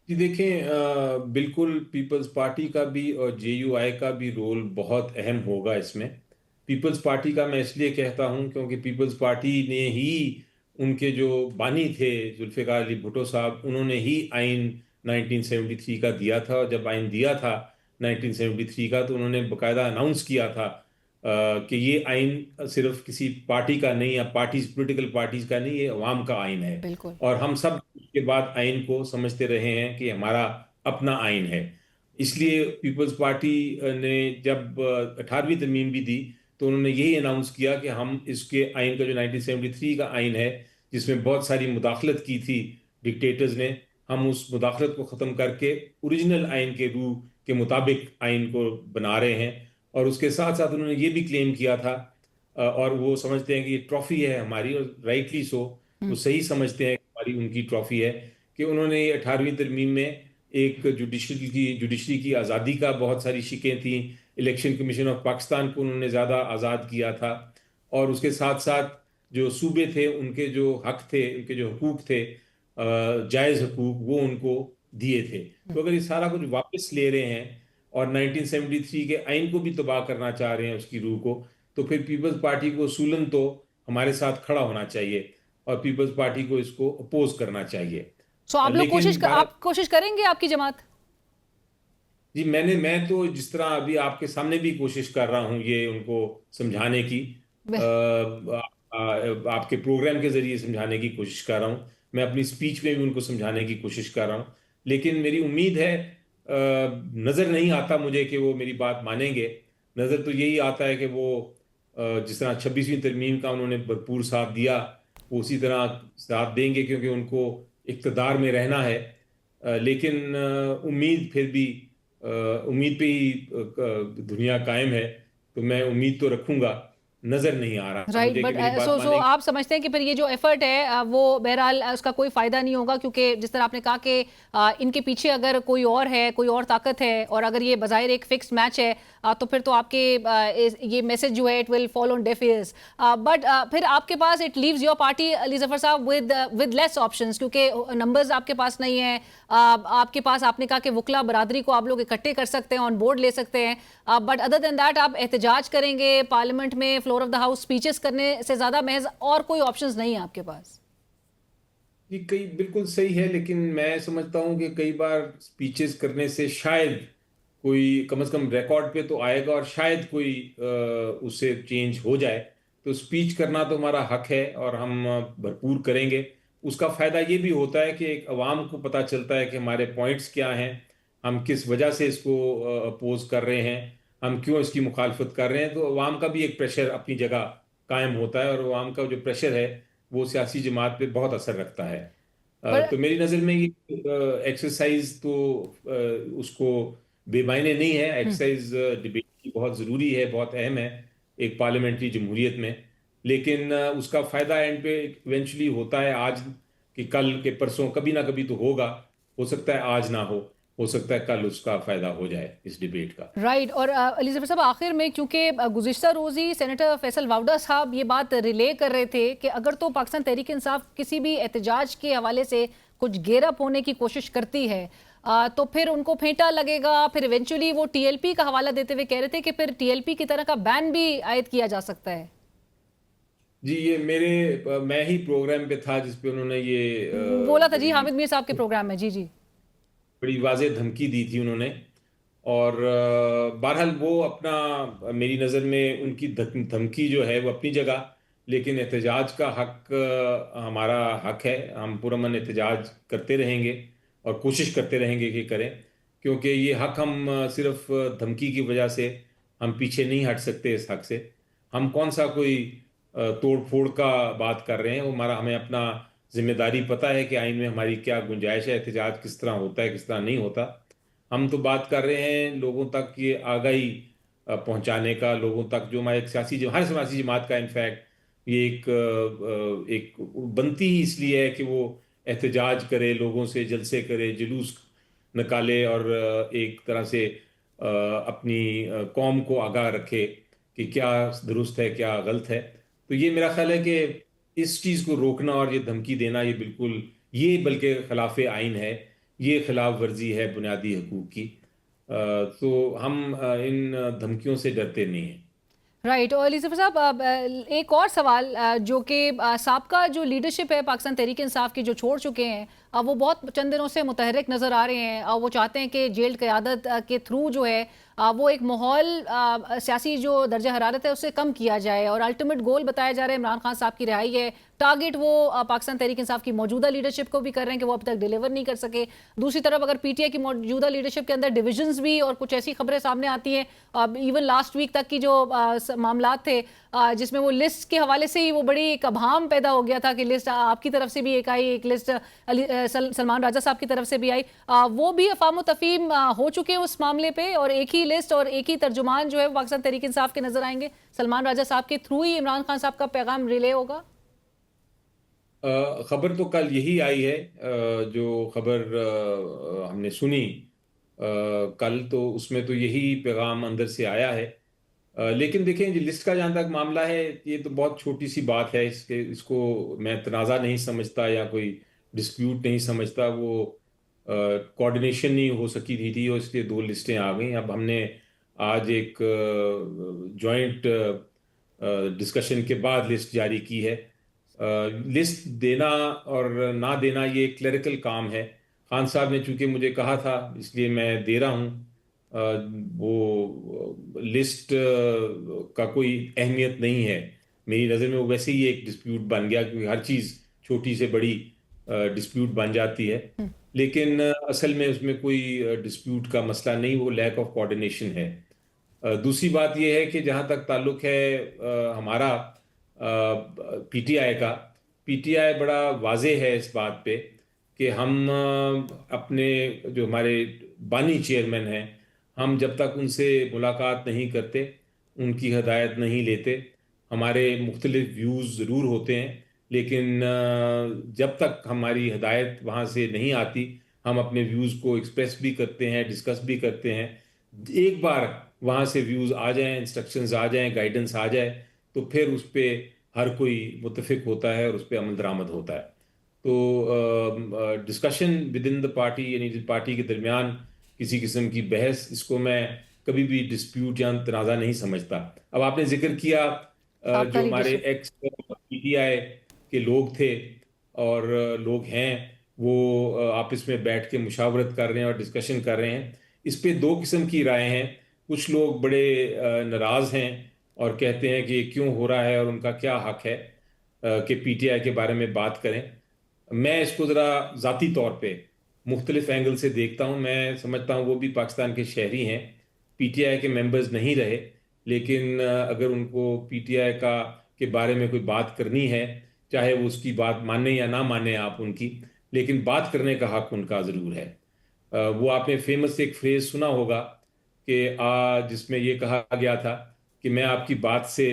जी देखें, बिल्कुल पीपल्स पार्टी का भी और जेयूआई का भी रोल बहुत अहम होगा इसमें। पीपल्स पार्टी का मैं इसलिए कहता हूं क्योंकि पीपल्स पार्टी ने ही, उनके जो बानी थे जुल्फ़िकार अली भुट्टो साहब, उन्होंने ही आइन 1973 का दिया था। और जब आइन दिया था 1973 का, तो उन्होंने बाकायदा अनाउंस किया था कि ये आइन सिर्फ किसी पार्टी का नहीं, या पॉलिटिकल पार्टीज का नहीं, ये अवाम का आइन है। बिल्कुल। और हम सब उसके बाद आइन को समझते रहे हैं कि हमारा अपना आइन है। इसलिए पीपल्स पार्टी ने जब 18वीं तरमीम भी दी, तो उन्होंने यही अनाउंस किया कि हम इसके आइन का, जो 1973 का आइन है, जिसमें बहुत सारी मुदाखलत की थी डिक्टेटर्स ने, हम उस मुदाखलत को ख़त्म करके ओरिजिनल आइन के रूह के मुताबिक आइन को बना रहे हैं। और उसके साथ साथ उन्होंने ये भी क्लेम किया था, और वो समझते हैं कि ये ट्रॉफी है हमारी, और राइटली सो, वो सही समझते हैं कि हमारी उनकी ट्रॉफी है, कि उन्होंने 18वीं तरमीम में एक जुडिशरी की आज़ादी का बहुत सारी शिकें थी। इलेक्शन कमीशन ऑफ पाकिस्तान को उन्होंने ज़्यादा आज़ाद किया था, और उसके साथ साथ जो सूबे थे उनके जो हक थे, उनके जो हकूक़ थे, जायज़ हकूक़, वो उनको दिए थे। तो अगर ये सारा कुछ वापस ले रहे हैं और 1973 के आइन को भी तबाह करना चाह रहे हैं, उसकी रूह को, तो फिर पीपल्स पार्टी को उसूलन तो हमारे साथ खड़ा होना चाहिए और पीपल्स पार्टी को इसको अपोज करना चाहिए। सो आप लोग आप कोशिश करेंगे, आपकी जमात? जी, मैं तो जिस तरह अभी आपके सामने भी कोशिश कर रहा हूँ ये उनको समझाने की, आपके प्रोग्राम के जरिए समझाने की कोशिश कर रहा हूँ, मैं अपनी स्पीच में भी उनको समझाने की कोशिश कर रहा हूँ। लेकिन मेरी उम्मीद है, नज़र नहीं आता मुझे कि वो मेरी बात मानेंगे। नज़र तो यही आता है कि वो जिस तरह 26वीं तरमीम का उन्होंने भरपूर साथ दिया, वो उसी तरह साथ देंगे, क्योंकि उनको इक़्तिदार में रहना है। लेकिन उम्मीद फिर भी उम्मीद पे ही दुनिया कायम है, तो मैं उम्मीद तो रखूंगा। नजर नहीं आ रहा राइट, मुझे कि बट मेरी बात सो मानेंगे। आप समझते हैं कि फिर ये जो एफर्ट है वो बहरहाल उसका कोई फायदा नहीं होगा, क्योंकि जिस तरह आपने कहा कि इनके पीछे अगर कोई और है, कोई और ताकत है, और अगर ये बज़ाहिर एक फिक्स मैच है, तो फिर तो आपके ये मैसेज जो है it will fall on deaf ears. But फिर आपके पास it leaves your party Ali Zafar साहब विद लेस ऑप्शंस, क्योंकि नंबर्स आपके पास नहीं है। आपके पास, आपने कहा कि वकला बरादरी को आप लोग इकट्ठे कर सकते हैं, ऑन बोर्ड ले सकते हैं, बट अदर देन दैट आप एहतजाज करेंगे पार्लियामेंट में, floor of the house speeches करने से ज्यादा महज और कोई ऑप्शंस नहीं है आपके पास। ये बिल्कुल सही है, लेकिन मैं समझता हूँ कि कई बार स्पीचेस करने से शायद कोई कम से कम रिकॉर्ड पे तो आएगा और शायद कोई उससे चेंज हो जाए। तो स्पीच करना तो हमारा हक है और हम भरपूर करेंगे। उसका फायदा ये भी होता है कि एक अवाम को पता चलता है कि हमारे पॉइंट्स क्या हैं, हम किस वजह से इसको अपोज कर रहे हैं, हम क्यों इसकी मुखालफत कर रहे हैं। तो अवाम का भी एक प्रेशर अपनी जगह कायम होता है और अवाम का जो प्रेशर है वो सियासी जमात पे बहुत असर रखता है। पर तो मेरी नज़र में ये एक्सरसाइज तो उसको बेमायने नहीं है। एक्सरसाइज डिबेट की बहुत ज़रूरी है, बहुत अहम है एक पार्लियामेंट्री जमहूरियत में। लेकिन उसका फ़ायदा एंड पे इवेंचुअली होता है आज कि कल के परसों कभी ना कभी तो होगा। हो सकता है आज ना हो सकता है कल उसका फ़ायदा हो जाए इस डिबेट का। राइट। और एलिजाबेथ साहब, आखिर में क्योंकि गुज़िश्ता रोज़ ही सेनेटर फैसल वावडा साहब ये बात रिले कर रहे थे कि अगर तो पाकिस्तान तहरीक इंसाफ किसी भी एहतजाज के हवाले से कुछ गेरअप होने की कोशिश करती है तो फिर उनको फेंटा लगेगा। फिर इवेंचुअली वो टीएलपी का हवाला देते हुए कह रहे थे कि फिर टीएलपी की तरह का बैन भी आयद किया जा सकता है। जी, ये मैं ही प्रोग्राम पे था जिस पे उन्होंने ये बोला था जी, बड़ी हामिद मीर साहब के प्रोग्राम में। जी जी। बड़ी वाज़ेह धमकी दी थी उन्होंने। और बहरहाल वो अपना, मेरी नज़र में उनकी धमकी जो है वो अपनी जगह, लेकिन एहतजाज का हक हमारा हक है। हम पुरअमन एहतजाज करते रहेंगे और कोशिश करते रहेंगे कि करें, क्योंकि ये हक हम सिर्फ धमकी की वजह से हम पीछे नहीं हट सकते इस हक से। हम कौन सा कोई तोड़ फोड़ का बात कर रहे हैं, वो हमारा, हमें अपना जिम्मेदारी पता है कि आइन में हमारी क्या गुंजाइश है, एहतजाज किस तरह होता है किस तरह नहीं होता। हम तो बात कर रहे हैं लोगों तक ये आगाही पहुंचाने का, लोगों तक जो हमारे हर सियासी जमात का इनफैक्ट ये एक बनती ही इसलिए है कि वो एहतजाज करे, लोगों से जलसे करे, जुलूस निकाले और एक तरह से अपनी कौम को आगाह रखे कि क्या दुरुस्त है क्या गलत है। तो ये मेरा ख्याल है कि इस चीज़ को रोकना और ये धमकी देना, ये बिल्कुल, ये बल्कि खिलाफ आइन है, ये खिलाफ वर्जी है बुनियादी हकूक़ की। तो हम इन धमकियों से डरते नहीं हैं। राइट। और एलिजाबेथ साहब, एक और सवाल जो कि साबका जो लीडरशिप है पाकिस्तान तहरीक इंसाफ की, जो छोड़ चुके हैं, वो बहुत चंद दिनों से मुतहर्रिक नज़र आ रहे हैं। वो चाहते हैं कि जेल क़यादत के थ्रू जो है वो एक माहौल, सियासी जो दर्जा हरारत है उससे कम किया जाए। और अल्टीमेट गोल बताया जा रहा है इमरान खान साहब की रिहाई है। टारगेट वो पाकिस्तान तहरीक इंसाफ की मौजूदा लीडरशिप को भी कर रहे हैं कि वो अब तक डिलीवर नहीं कर सके। दूसरी तरफ अगर पीटीआई की मौजूदा लीडरशिप के अंदर डिविजन्स भी और कुछ ऐसी खबरें सामने आती हैं, इवन लास्ट वीक तक की जो मामलात थे जिसमें वो लिस्ट के हवाले से ही वो बड़ी एक अभाम पैदा हो गया था कि लिस्ट आपकी तरफ से भी एक आई, एक लिस्ट सलमान राजा साहब की तरफ से भी आई। वो भी अफाम तफहीम हो चुके हैं उस मामले पे, और एक ही लिस्ट और एक ही तर्जुमान जो है पाकिस्तान तहरीक इंसाफ के नजर आएंगे। सलमान राजा साहब के थ्रू ही इमरान खान साहब का पैगाम रिले होगा। खबर तो कल यही आई है, जो खबर हमने सुनी कल, तो उसमें तो यही पैगाम अंदर से आया है। लेकिन देखें, ये लिस्ट का जहाँ तक मामला है, ये तो बहुत छोटी सी बात है। इसको मैं तनाज़ा नहीं समझता या कोई डिस्प्यूट नहीं समझता। वो कोऑर्डिनेशन नहीं हो सकी थी और इसलिए दो लिस्टें आ गई। अब हमने आज एक जॉइंट डिस्कशन के बाद लिस्ट जारी की है। लिस्ट देना और ना देना ये क्लरिकल काम है। खान साहब ने चूंकि मुझे कहा था इसलिए मैं दे रहा हूँ। वो लिस्ट का कोई अहमियत नहीं है मेरी नज़र में। वो वैसे ही एक डिस्प्यूट बन गया, क्योंकि हर चीज़ छोटी से बड़ी डिस्प्यूट बन जाती है। लेकिन असल में उसमें कोई डिस्प्यूट का मसला नहीं, वो लैक ऑफ कोऑर्डिनेशन है। दूसरी बात यह है कि जहाँ तक ताल्लुक है हमारा पीटीआई का, पीटीआई बड़ा वाजे है इस बात पे कि हम अपने जो हमारे बानी चेयरमैन हैं, हम जब तक उनसे मुलाकात नहीं करते, उनकी हदायत नहीं लेते, हमारे मुख्तलिफ व्यूज़ ज़रूर होते हैं, लेकिन जब तक हमारी हदायत वहाँ से नहीं आती, हम अपने व्यूज़ को एक्सप्रेस भी करते हैं, डिस्कस भी करते हैं। एक बार वहाँ से व्यूज़ आ जाएं, इंस्ट्रक्शंस आ जाएं, गाइडेंस आ जाए, तो फिर उस पर हर कोई मुत्तफिक होता है और उस पर अमल दरामद होता है। तो discussion with in the party, यानी पार्टी के दरमियान किसी किस्म की बहस, इसको मैं कभी भी डिस्प्यूट या तनाज़ा नहीं समझता। अब आपने जिक्र किया जो हमारे एक्स पीटीआई के लोग थे और लोग हैं, वो आपस में बैठ के मुशावरत कर रहे हैं और डिस्कशन कर रहे हैं। इस पे दो किस्म की राय हैं। कुछ लोग बड़े नाराज हैं और कहते हैं कि ये क्यों हो रहा है और उनका क्या हक है कि पीटीआई के बारे में बात करें। मैं इसको ज़रा ज़ाती तौर पे मुख्तलिफ एंगल से देखता हूँ। मैं समझता हूँ वो भी पाकिस्तान के शहरी हैं, पीटीआई के मेंबर्स नहीं रहे, लेकिन अगर उनको पीटीआई का के बारे में कोई बात करनी है, चाहे वो उसकी बात माने या ना माने आप उनकी, लेकिन बात करने का हक उनका ज़रूर है। वो आपने फेमस एक फ्रेज सुना होगा कि जिसमें ये कहा गया था कि मैं आपकी बात से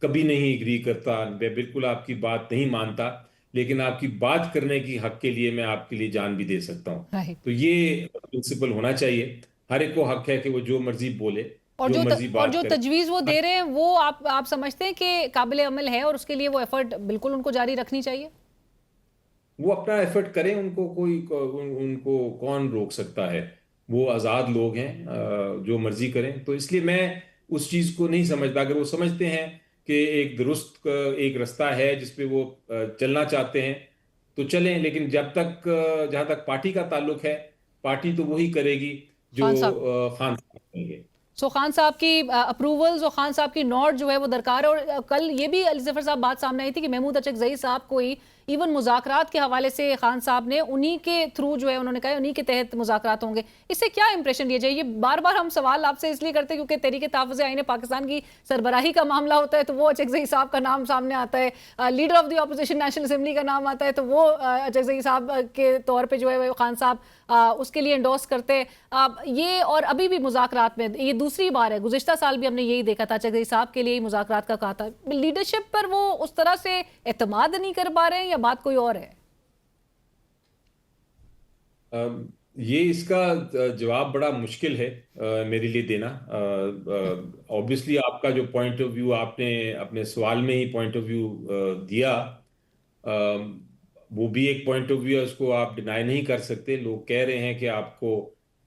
कभी नहीं एग्री करता, मैं बिल्कुल आपकी बात नहीं मानता, लेकिन आपकी बात करने की हक के लिए मैं आपके लिए जान भी दे सकता हूँ। राइट। तो ये प्रिंसिपल होना चाहिए। हर एक को हक है कि वो जो मर्जी बोले, और जो मर्जी और बात जो करे। तजवीज़ वो दे रहे हैं वो आप समझते हैं कि काबिल अमल है और उसके लिए वो एफर्ट बिल्कुल उनको जारी रखनी चाहिए? वो अपना एफर्ट करें, उनको कौन रोक सकता है। वो आज़ाद लोग हैं, जो मर्जी करें। तो इसलिए मैं उस चीज़ को नहीं समझता। अगर वो समझते हैं कि एक दुरुस्त एक रास्ता है जिस पे वो चलना चाहते हैं तो चलें, लेकिन जब तक जहाँ तक पार्टी का ताल्लुक है, पार्टी तो वही करेगी जो खान साहब, खान साहब करेंगे। सो खान साहब की अप्रूवल्स और खान साहब की नॉट जो है वो दरकार है। और कल ये भी अली ज़फ़र साहब बात सामने आई थी कि महमूद अचकज़ई साहब को ही इवन मुज़ाकरात के हवाले से खान साहब ने उन्हीं के थ्रू जो है उन्होंने कहा उन्हीं के तहत मुज़ाकरात होंगे। इससे क्या इंप्रेशन लिया जाए? ये बार बार हम सवाल आपसे इसलिए करते हैं क्योंकि तहरीक तहफ़्फ़ुज़ आईन पाकिस्तान की सरबराही का मामला होता है तो वो अचकज़ई साहब का नाम सामने आता है, leader of the opposition national assembly का नाम आता है तो वो अचकज़ई साहब के तौर पर जो है खान साहब उसके लिए एंडोर्स करते हैं। ये और अभी भी मुज़ाकरात में ये दूसरी बार है, गुज़िश्ता साल भी हमने यही देखा था, अचकज़ई साहब के लिए ही मुज़ाकरात का कहा था। लीडरशिप पर वो उस तरह से एतमाद नहीं कर पा रहे हैं या बात कोई और है? ये इसका जवाब बड़ा मुश्किल है मेरे लिए देना। ऑब्वियसली आपका जो पॉइंट ऑफ व्यू आपने अपने सवाल में ही पॉइंट ऑफ व्यू दिया, वो भी एक पॉइंट ऑफ व्यू है, उसको आप डिनाई नहीं कर सकते। लोग कह रहे हैं कि आपको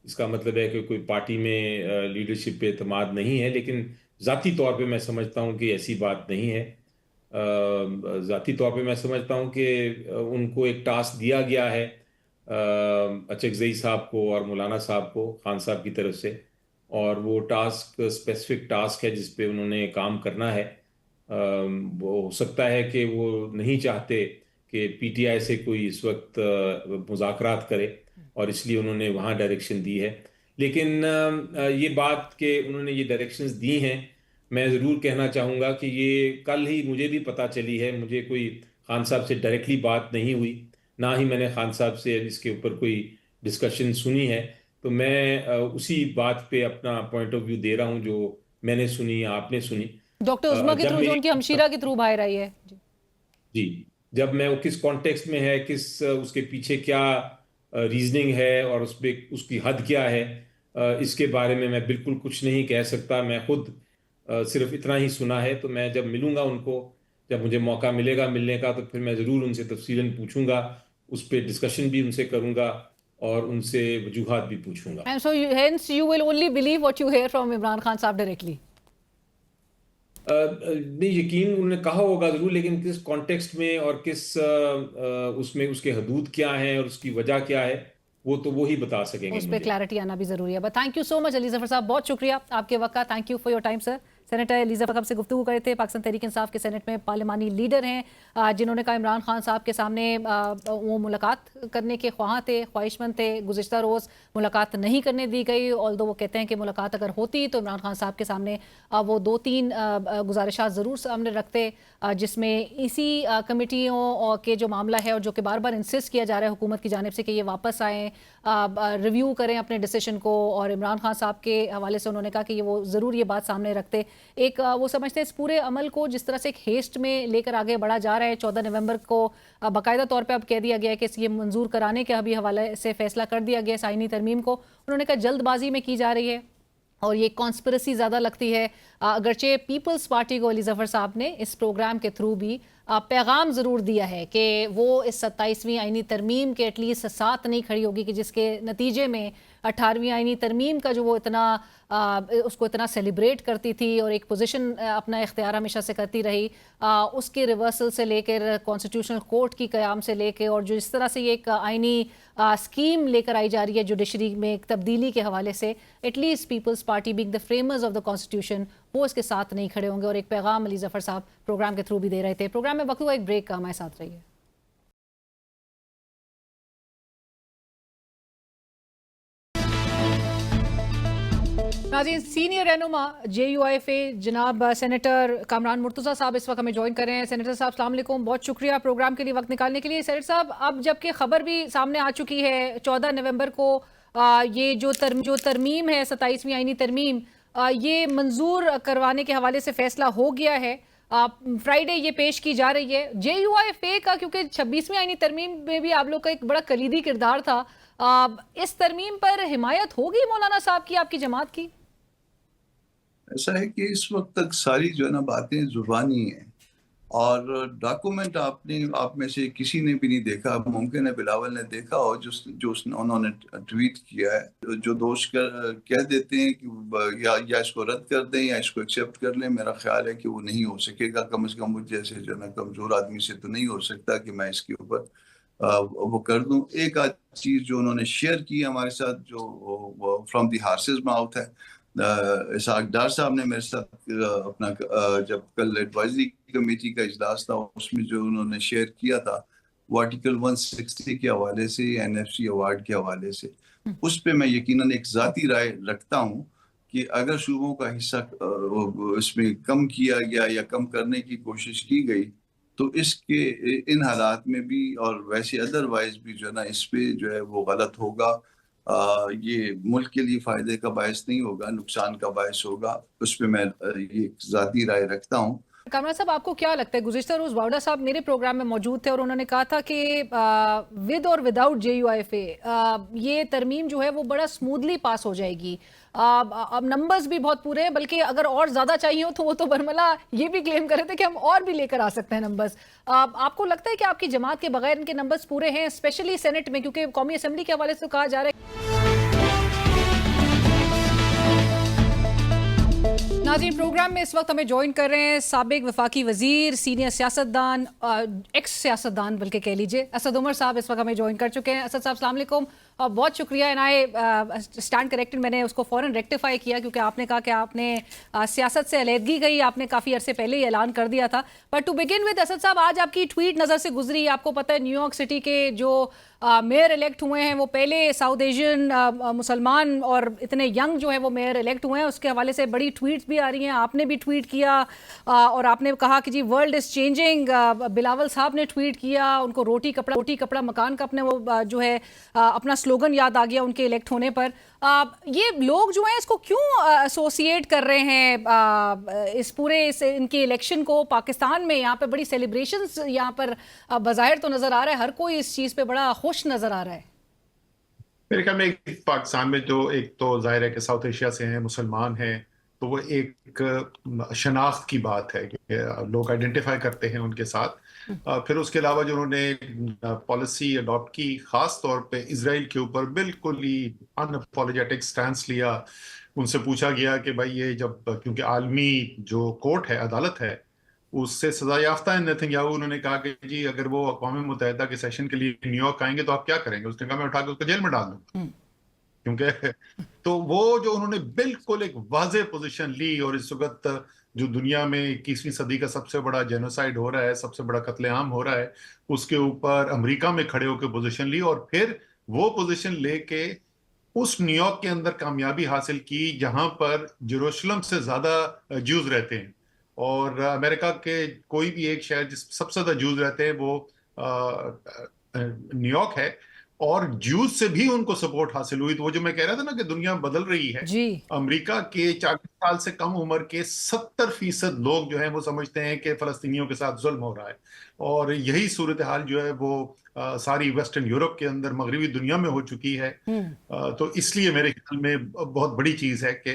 इसका मतलब है कि कोई पार्टी में लीडरशिप पे एतमाद नहीं है, लेकिन ज़ाती तौर पे मैं समझता हूँ कि ऐसी बात नहीं है। ज़ाती तौर पे मैं समझता हूँ कि उनको एक टास्क दिया गया है अचकज़ई साहब को और मौलाना साहब को खान साहब की तरफ से, और वो टास्क स्पेसिफिक टास्क है जिस पे उन्होंने काम करना है। वो हो सकता है कि वो नहीं चाहते कि पीटीआई से कोई इस वक्त मुज़ाकरात करे और इसलिए उन्होंने वहाँ डायरेक्शन दी है। लेकिन ये बात कि उन्होंने ये डायरेक्शंस दी हैं, मैं ज़रूर कहना चाहूँगा कि ये कल ही मुझे भी पता चली है। मुझे कोई खान साहब से डायरेक्टली बात नहीं हुई, ना ही मैंने खान साहब से इसके ऊपर कोई डिस्कशन सुनी है। तो मैं उसी बात पे अपना पॉइंट ऑफ व्यू दे रहा हूँ जो मैंने सुनी या आपने सुनी। डॉक्टर उस्मा के जब थ्रू जो मेरी उनकी हमशीरा के थ्रू बाहर आई है जी। जी, जब मैं वो किस कॉन्टेक्स्ट में है, किस उसके पीछे क्या रीजनिंग है और उस पे उसकी हद क्या है, इसके बारे में मैं बिल्कुल कुछ नहीं कह सकता। मैं खुद सिर्फ इतना ही सुना है। तो मैं जब मिलूंगा उनको, जब मुझे मौका मिलेगा मिलने का, तो फिर मैं ज़रूर उनसे तफसीलन पूछूंगा, उस पर डिस्कशन भी उनसे करूंगा और उनसे वजूहात भी पूछूंगा। And so hence you will only believe what you hear from Imran Khan साहब directly. नहीं, यकीन उन्होंने कहा होगा ज़रूर, लेकिन किस कॉन्टेक्स्ट में और किस उसमें उसके हदूद क्या हैं और उसकी वजह क्या है, वो तो वो ही बता सकेंगे उस पर मुझे। क्लैरिटी आना भी जरूरी है। But thank you so much Ali Zafar साहब, बहुत शुक्रिया आपके वक्त का। Thank you for your time sir. Senator Ali Zafar साहब से गुफ्तगू करे थे, पाकिस्तान तहरीक इंसाफ के सेनेट में पार्लिमानी लीडर हैं, जिन्होंने कहा इमरान खान साहब के सामने वो मुलाकात करने के ख्वाह थे, ख्वाहिशमंद थे। गुज़िश्ता रोज़ मुलाकात नहीं करने दी गई, ऑल्दो वो कहते हैं कि मुलाकात अगर होती तो इमरान खान साहब के सामने वो 2-3 गुजारिशात ज़रूर सामने रखते, जिसमें इसी कमेटियों के जो मामला है और जो कि बार बार इंसिस्ट किया जा रहा है हुकूमत की जानिब से कि ये वापस आएँ, रिव्यू करें अपने डिसीजन को। और इमरान खान साहब के हवाले से उन्होंने कहा कि ये वो ज़रूर ये बात सामने रखते। एक वो समझते हैं इस पूरे अमल को जिस तरह से एक हेस्ट में लेकर आगे बढ़ा जा रहा है। 14 नवंबर को बाकायदा तौर पे अब कह दिया गया है कि ये मंजूर कराने के अभी हवाले से फैसला कर दिया गया आईनी तरमीम को। उन्होंने कहा जल्दबाजी में की जा रही है और ये कॉन्स्पिरेसी ज़्यादा लगती है। अगरचे पीपल्स पार्टी को अली ज़फ़र साहब ने इस प्रोग्राम के थ्रू भी पैगाम ज़रूर दिया है कि वो इस 27वीं आईनी तरमीम के एटलीस्ट साथ नहीं खड़ी होगी, कि जिसके नतीजे में 18वीं आईनी तरमीम का जो वो इतना उसको इतना सेलिब्रेट करती थी और एक पोजीशन अपना इख्तियार हमेशा से करती रही, उसके रिवर्सल से लेकर कॉन्स्टिट्यूशनल कोर्ट की क़याम से लेकर और जो इस तरह से ये एक आईनी स्कीम लेकर आई जा रही है जुडिशरी में एक तब्दीली के हवाले से, at least Peoples Party being the framers of the constitution वो इसके साथ नहीं खड़े होंगे। और एक पैगाम अली जफ़र साहब प्रोग्राम के थ्रू भी दे रहे थे। प्रोग्राम में वक्त हुआ एक ब्रेक का, हमारे साथ रहिए। नाज़रीन, सीनियर रहनुमा JUIFA जनाब सेनेटर कामरान मुर्तज़ा साहब इस वक्त हमें ज्वाइन कर रहे हैं। सेनेटर साहब अस्सलाम वालेकुम, बहुत शुक्रिया प्रोग्राम के लिए वक्त निकालने के लिए। सेनेटर साहब, अब जबकि खबर भी सामने आ चुकी है 14 नवंबर को ये जो तरमीम है 27वीं आईनी तरमीम, ये मंजूर करवाने के हवाले से फैसला हो गया है। फ्राइडे ये पेश की जा रही है। JUIFA का, क्योंकि 26वीं आईनी तरमीम में भी आप लोग का एक बड़ा कलीदी किरदार था, इस तरमीम पर हिमायत होगी मौलाना साहब की, आपकी जमात की? ऐसा है कि इस वक्त तक सारी जो है ना बातें जुबानी हैं और डॉक्यूमेंट आप में से किसी ने भी नहीं देखा। मुमकिन है बिलावल ने देखा हो जो उन्होंने ट्वीट किया है। जो दोस्त कह देते हैं कि या इसको रद्द कर दें या इसको एक्सेप्ट कर लें, मेरा ख्याल है कि वो नहीं हो सकेगा। कम से कम मुझ जैसे जो ना कमजोर आदमी से तो नहीं हो सकता कि मैं इसके ऊपर वो कर दूं। एक आध चीज जो उन्होंने शेयर की हमारे साथ, जो फ्रॉम द हार्सेस माउथ है, इसहाक डार साहब ने मेरे साथ अपना जब कल एडवाइजरी कमेटी का इजलास था उसमें जो उन्होंने शेयर किया था वो आर्टिकल 160 के हवाले से, NFC अवार्ड के हवाले से, उस पे मैं यकीनन एक ज़ाती राय रखता हूँ कि अगर सूबों का हिस्सा इसमें कम किया गया या कम करने की कोशिश की गई तो इसके इन हालात में भी और वैसे अदरवाइज भी जो है ना इस पे जो है वो गलत होगा। ये मुल्क के लिए फायदे का बायस नहीं होगा, नुकसान का बायस होगा। उस पर मैं ये ज़ाती राय रखता हूँ। कामरान साहब, आपको क्या लगता है? गुज़िश्ता रोज़ वाउडा साहब मेरे प्रोग्राम में मौजूद थे और उन्होंने कहा था कि विद और विदाउट JUIFA ये तरमीम जो है वो बड़ा स्मूथली पास हो जाएगी। अब नंबर्स भी बहुत पूरे हैं, बल्कि अगर और ज़्यादा चाहिए हो तो वो तो बरमला ये भी क्लेम कर रहे थे कि हम और भी लेकर आ सकते हैं नंबर्स। आपको लगता है कि आपकी जमात के बगैर इनके नंबर्स पूरे हैं, स्पेशली सेनेट में, क्योंकि कौमी असम्बली के हवाले से कहा जा रहा है। नाज़रीन, प्रोग्राम में इस वक्त हमें ज्वाइन कर रहे हैं साबिक वफाकी वजीर, सीनियर सियासतदान, एक्स सियासतदान बल्कि कह लीजिए, असद उमर साहब इस वक्त हमें ज्वाइन कर चुके हैं। असद साहब अस्सलाम वालेकुम, बहुत शुक्रिया। एंड आई स्टैंड करेक्टेड, मैंने उसको फ़ौरन रेक्टिफाई किया क्योंकि आपने कहा कि आपने सियासत से अलहदगी गई, आपने काफ़ी अरसे पहले ही ऐलान कर दिया था। But to begin with Asad साहब, आज आपकी ट्वीट नज़र से गुजरी। आपको पता है न्यूयॉर्क सिटी के जो मेयर इलेक्ट हुए हैं वो पहले साउथ एशियन मुसलमान और इतने यंग जो है वो मेयर इलेक्ट हुए हैं। उसके हवाले से बड़ी ट्वीट्स भी आ रही हैं, आपने भी ट्वीट किया और आपने कहा कि जी वर्ल्ड इज़ चेंजिंग। बिलावल साहब ने ट्वीट किया, उनको रोटी कपड़ा मकान का अपने वो जो है अपना स्लोगन याद आ गया उनके इलेक्ट होने पर। ये लोग जो हैं इसको क्यों एसोसिएट कर रहे हैं इस पूरे इनके इलेक्शन को? पाकिस्तान में यहाँ पे बड़ी सेलिब्रेशंस यहाँ पर बज़ाहिर तो नज़र आ रहा है, हर कोई इस चीज़ पे बड़ा खुश नज़र आ रहा है। मेरे ख्याल में पाकिस्तान में जो एक तो जाहिर है कि साउथ एशिया से हैं, मुसलमान हैं, तो वो एक शनाख्त की बात है कि लोग आइडेंटिफाई करते हैं उनके साथ। फिर उसके अलावा जो उन्होंने पॉलिसी अडॉप्ट की, खास तौर पे इजराइल के ऊपर बिल्कुल ही अनअपोलोजेटिक स्टैंस लिया। उनसे पूछा गया कि भाई ये जब, क्योंकि आलमी जो कोर्ट है, अदालत है, उससे सजा याफ्ता है नेतन्याहू, उन्होंने कहा कि जी अगर वो अक़वाम मुत्तहिदा के सेशन के लिए न्यूयॉर्क आएंगे तो आप क्या करेंगे? उसने कहा मैं उठा के उसको जेल में डाल दूंगा। क्योंकि तो वो जो उन्होंने बिल्कुल एक वाज़ेह पोजीशन ली, और इस वक्त जो दुनिया में 21वीं सदी का सबसे बड़ा जेनोसाइड हो रहा है, सबसे बड़ा कत्लेआम हो रहा है, उसके ऊपर अमेरिका में खड़े होकर पोजीशन ली और फिर वो पोजीशन लेके उस न्यूयॉर्क के अंदर कामयाबी हासिल की जहां पर जेरूशलम से ज्यादा ज्यूज रहते हैं। और अमेरिका के कोई भी एक शहर जिस सबसे ज्यादा ज्यूज रहते हैं वो न्यूयॉर्क है। और ज्यूज से भी उनको सपोर्ट हासिल हुई। तो वो जो मैं कह रहा था ना कि दुनिया बदल रही है, जी। अमेरिका के 40 साल से कम उम्र के 70% लोग जो हैं वो समझते हैं कि फलस्तीनियों के साथ जुल्म हो रहा है। और यही सूरत हाल जो है वो सारी वेस्टर्न यूरोप के अंदर, मगरबी दुनिया में हो चुकी है। तो इसलिए मेरे ख्याल में बहुत बड़ी चीज है कि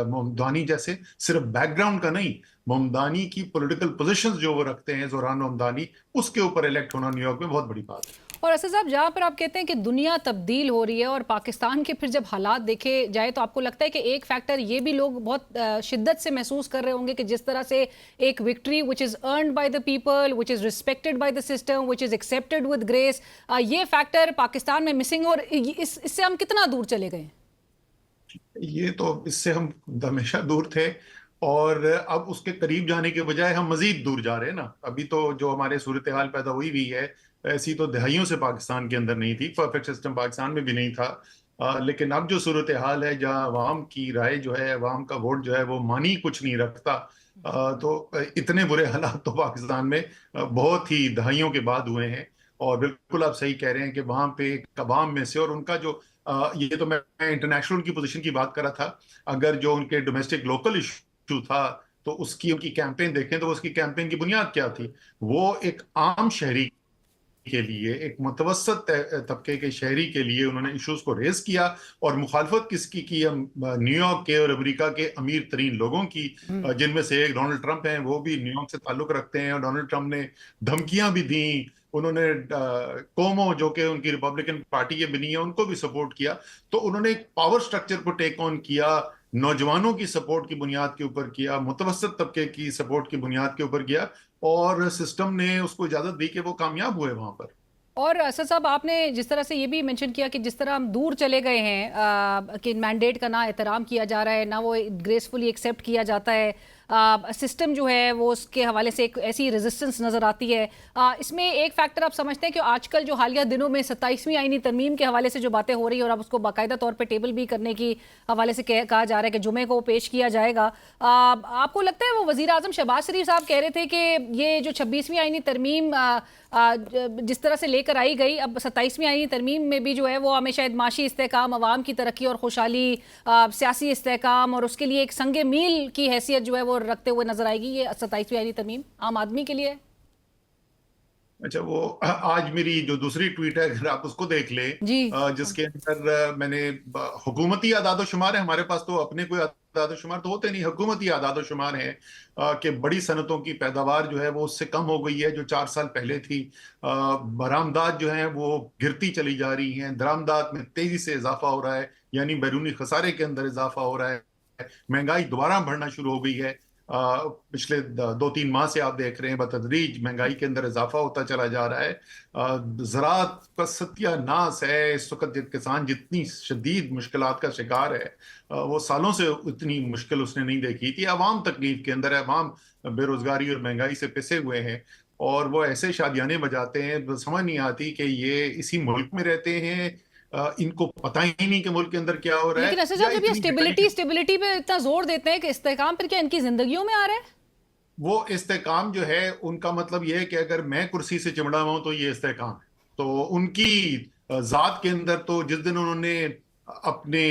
मोमदानी जैसे सिर्फ बैकग्राउंड का नहीं, मोमदानी की पॉलिटिकल पोजीशंस जो वो रखते हैं, जोरान मोमदानी, उसके ऊपर इलेक्ट होना न्यूयॉर्क में बहुत बड़ी बात है। और असद साहब, जहाँ पर आप कहते हैं कि दुनिया तब्दील हो रही है और पाकिस्तान के फिर जब हालात देखे जाए तो आपको लगता है कि एक फैक्टर ये भी लोग बहुत शिद्दत से महसूस कर रहे होंगे कि जिस तरह से एक victory which is earned by the people, which is respected by the system, which is accepted with grace, ये फैक्टर पाकिस्तान में मिसिंग, और इससे हम कितना दूर चले गए? ये तो इससे हम हमेशा दूर थे, और अब उसके करीब जाने के बजाय हम मजीद दूर जा रहे हैं ना। अभी तो जो हमारे सूरत हाल पैदा हुई है, ऐसी तो दहाइयों से पाकिस्तान के अंदर नहीं थी, परफेक्ट सिस्टम पाकिस्तान में भी नहीं था। लेकिन अब जो सूरत हाल है, जहाँ अवाम की राय जो है, अवाम का वोट जो है वो मानी कुछ नहीं रखता, तो इतने बुरे हालात तो पाकिस्तान में बहुत ही दहाइयों के बाद हुए हैं। और बिल्कुल आप सही कह रहे हैं कि वहां पे एक अवाम में से, और उनका जो ये तो मैं इंटरनेशनल की पोजीशन की बात कर रहा था, अगर जो उनके डोमेस्टिक लोकल इशू था तो उसकी उनकी कैंपेन देखें तो उसकी कैंपेन की बुनियाद क्या थी? वो एक आम शहरी के लिए, एक मुतवसत तबके के शहरी के लिए उन्होंने इश्यूज को रेज किया। और मुखालफत किसकी की? न्यूयॉर्क के और अमेरिका के अमीर तरीन लोगों की, जिनमें से एक डोनाल्ड ट्रंप हैं, वो भी न्यूयॉर्क से ताल्लुक रखते हैं। और डोनाल्ड ट्रंप ने धमकियां भी दी, उन्होंने कोमो जो कि उनकी रिपब्लिकन पार्टी के बनी है उनको भी सपोर्ट किया। तो उन्होंने एक पावर स्ट्रक्चर को टेक ऑन किया, नौजवानों की सपोर्ट की बुनियाद के ऊपर किया, मुतवसत तबके की सपोर्ट की बुनियाद के ऊपर किया, और सिस्टम ने उसको इजाजत दी कि वो कामयाब हुए वहां पर। और असद साहब, आपने जिस तरह से ये भी मेंशन किया कि जिस तरह हम दूर चले गए हैं कि मैंडेट का ना एहतराम किया जा रहा है, ना वो ग्रेसफुली एक्सेप्ट किया जाता है, सिस्टम जो है वो उसके हवाले से एक ऐसी रेजिस्टेंस नज़र आती है। इसमें एक फैक्टर आप समझते हैं कि आजकल जो हालिया दिनों में 27वीं आईनी तरमीम के हवाले से जो बातें हो रही है, और अब उसको बाकायदा तौर पे टेबल भी करने की हवाले से कहा जा रहा है कि जुमे को पेश किया जाएगा, आपको लगता है वो वज़ीर आज़म शहबाज शरीफ साहब कह रहे थे कि ये जो 26वीं आईनी तरमीम जिस तरह से लेकर आई गई, अब 27वीं आईनी तरमीम में भी जो है वो हमें शायद माशी इस्तेहकाम, अवाम की तरक्की और खुशहाली, सियासी इस्तेहकाम और उसके लिए एक संगे मील की हैसियत जो है वो रखते हुए नजर आएगी ये 27वीं आईनी तरमीम आम आदमी के लिए? अच्छा, वो आज मेरी जो दूसरी ट्वीट है अगर आप उसको देख ले, जी। जिसके अंदर मैंने हुकूमती आदाद शुमार है, हमारे पास तो अपने कोई आदाद शुमार तो होते नहीं, हुकूमती आदाद शुमार है कि बड़ी सनतों की पैदावार जो है वो उससे कम हो गई है जो 4 साल पहले थी। बरामदात जो है वो गिरती चली जा रही हैं, दरामदात में तेजी से इजाफा हो रहा है, यानी बैरूनी खसारे के अंदर इजाफा हो रहा है। महंगाई दोबारा बढ़ना शुरू हो गई है। पिछले 2-3 माह से आप देख रहे हैं बतदरीज महंगाई के अंदर इजाफा होता चला जा रहा है। ज़राअत का सत्यानाश है इस वक्त। किसान जितनी शदीद मुश्किलात का शिकार है, वो सालों से इतनी मुश्किल उसने नहीं देखी थी। अवाम तकलीफ के अंदर है, अवाम बेरोजगारी और महंगाई से पिसे हुए हैं, और वो ऐसे शादियाने बजाते हैं, समझ नहीं आती कि ये इसी मुल्क में रहते हैं, इनको पता ही नहीं कि मुल्क के अंदर क्या हो रहा है। लेकिन ऐसे जब ये स्टेबिलिटी पे इतना जोर देते हैं कि इस्तेहकाम फिर क्या इनकी जिंदगियों में आ रहा है? वो इस्तेहकाम जो है उनका मतलब ये है कि अगर मैं कुर्सी से चिमड़ा हुआ हूं तो ये इस्तेहकाम है। तो उनकी जात के अंदर तो जिस दिन उन्होंने अपने